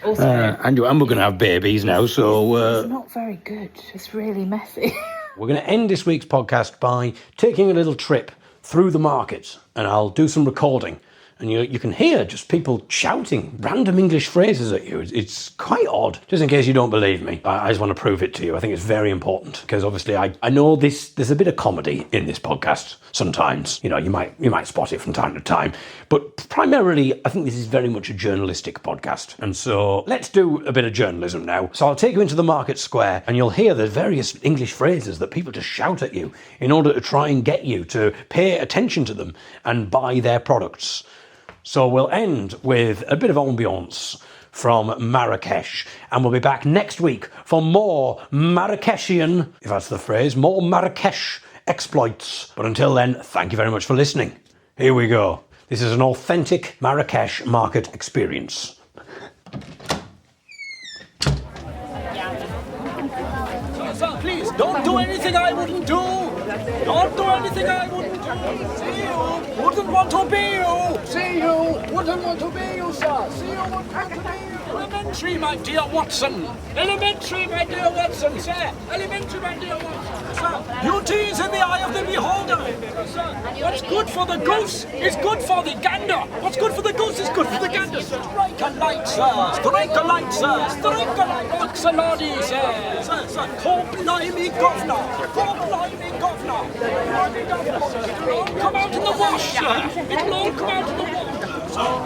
And we're going to have babies now, so... It's not very good. It's really messy. We're going to end this week's podcast by taking a little trip through the market, and I'll do some recording. And you can hear just people shouting random English phrases at you. It's quite odd. Just in case you don't believe me, I just want to prove it to you. I think it's very important because obviously I know there's a bit of comedy in this podcast sometimes. You might spot it from time to time. But primarily, I think this is very much a journalistic podcast. And so let's do a bit of journalism now. So I'll take you into the market square and you'll hear the various English phrases that people just shout at you in order to try and get you to pay attention to them and buy their products. So we'll end with a bit of ambience from Marrakesh, and we'll be back next week for more Marrakeshian, if that's the phrase, more Marrakesh exploits. But until then, thank you very much for listening. Here we go. This is an authentic Marrakesh market experience. Sir, please, don't do anything I wouldn't do. Don't do anything I wouldn't do. See you, wouldn't want to be you. See you, wouldn't want to be you, sir. See you, wouldn't want to be you. Elementary, my dear Watson. Elementary, my dear Watson, sir. Elementary, my dear Watson, sir. Beauty is in the eye of the beholder. Sir, what's good for the goose is good for the gander. What's good for the goose is good for the gander. Strike a light, sir. Strike a light, sir. Strike a light, Oxalodi, sir. Sir, call blimey governor. Call blimey governor. It'll all come out in the wash, sir. It'll all come out in the wash.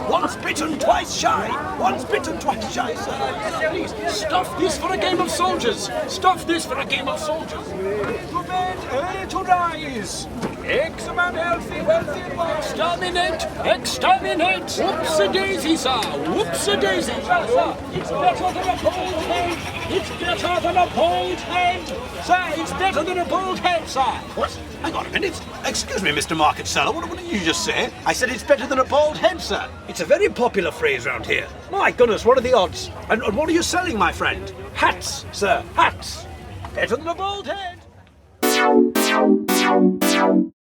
Once bitten, twice shy. Once bitten, twice shy, sir. Yes, please, stuff this for a game of soldiers. Stuff this for a game of soldiers. Early to bed, early to rise. Eggs about healthy, wealthy and wise. Exterminate. Whoops-a-daisy, sir. Whoops-a-daisy. Sir, it's better than a bold head. It's better than a bold head. Sir, it's better than a bold head, sir. What? Hang on a minute. Excuse me, Mr. Market Seller. What did you just say? I said it's better than a bald head, sir. It's a very popular phrase around here. My goodness, what are the odds? And what are you selling, my friend? Hats, sir. Hats. Better than a bald head.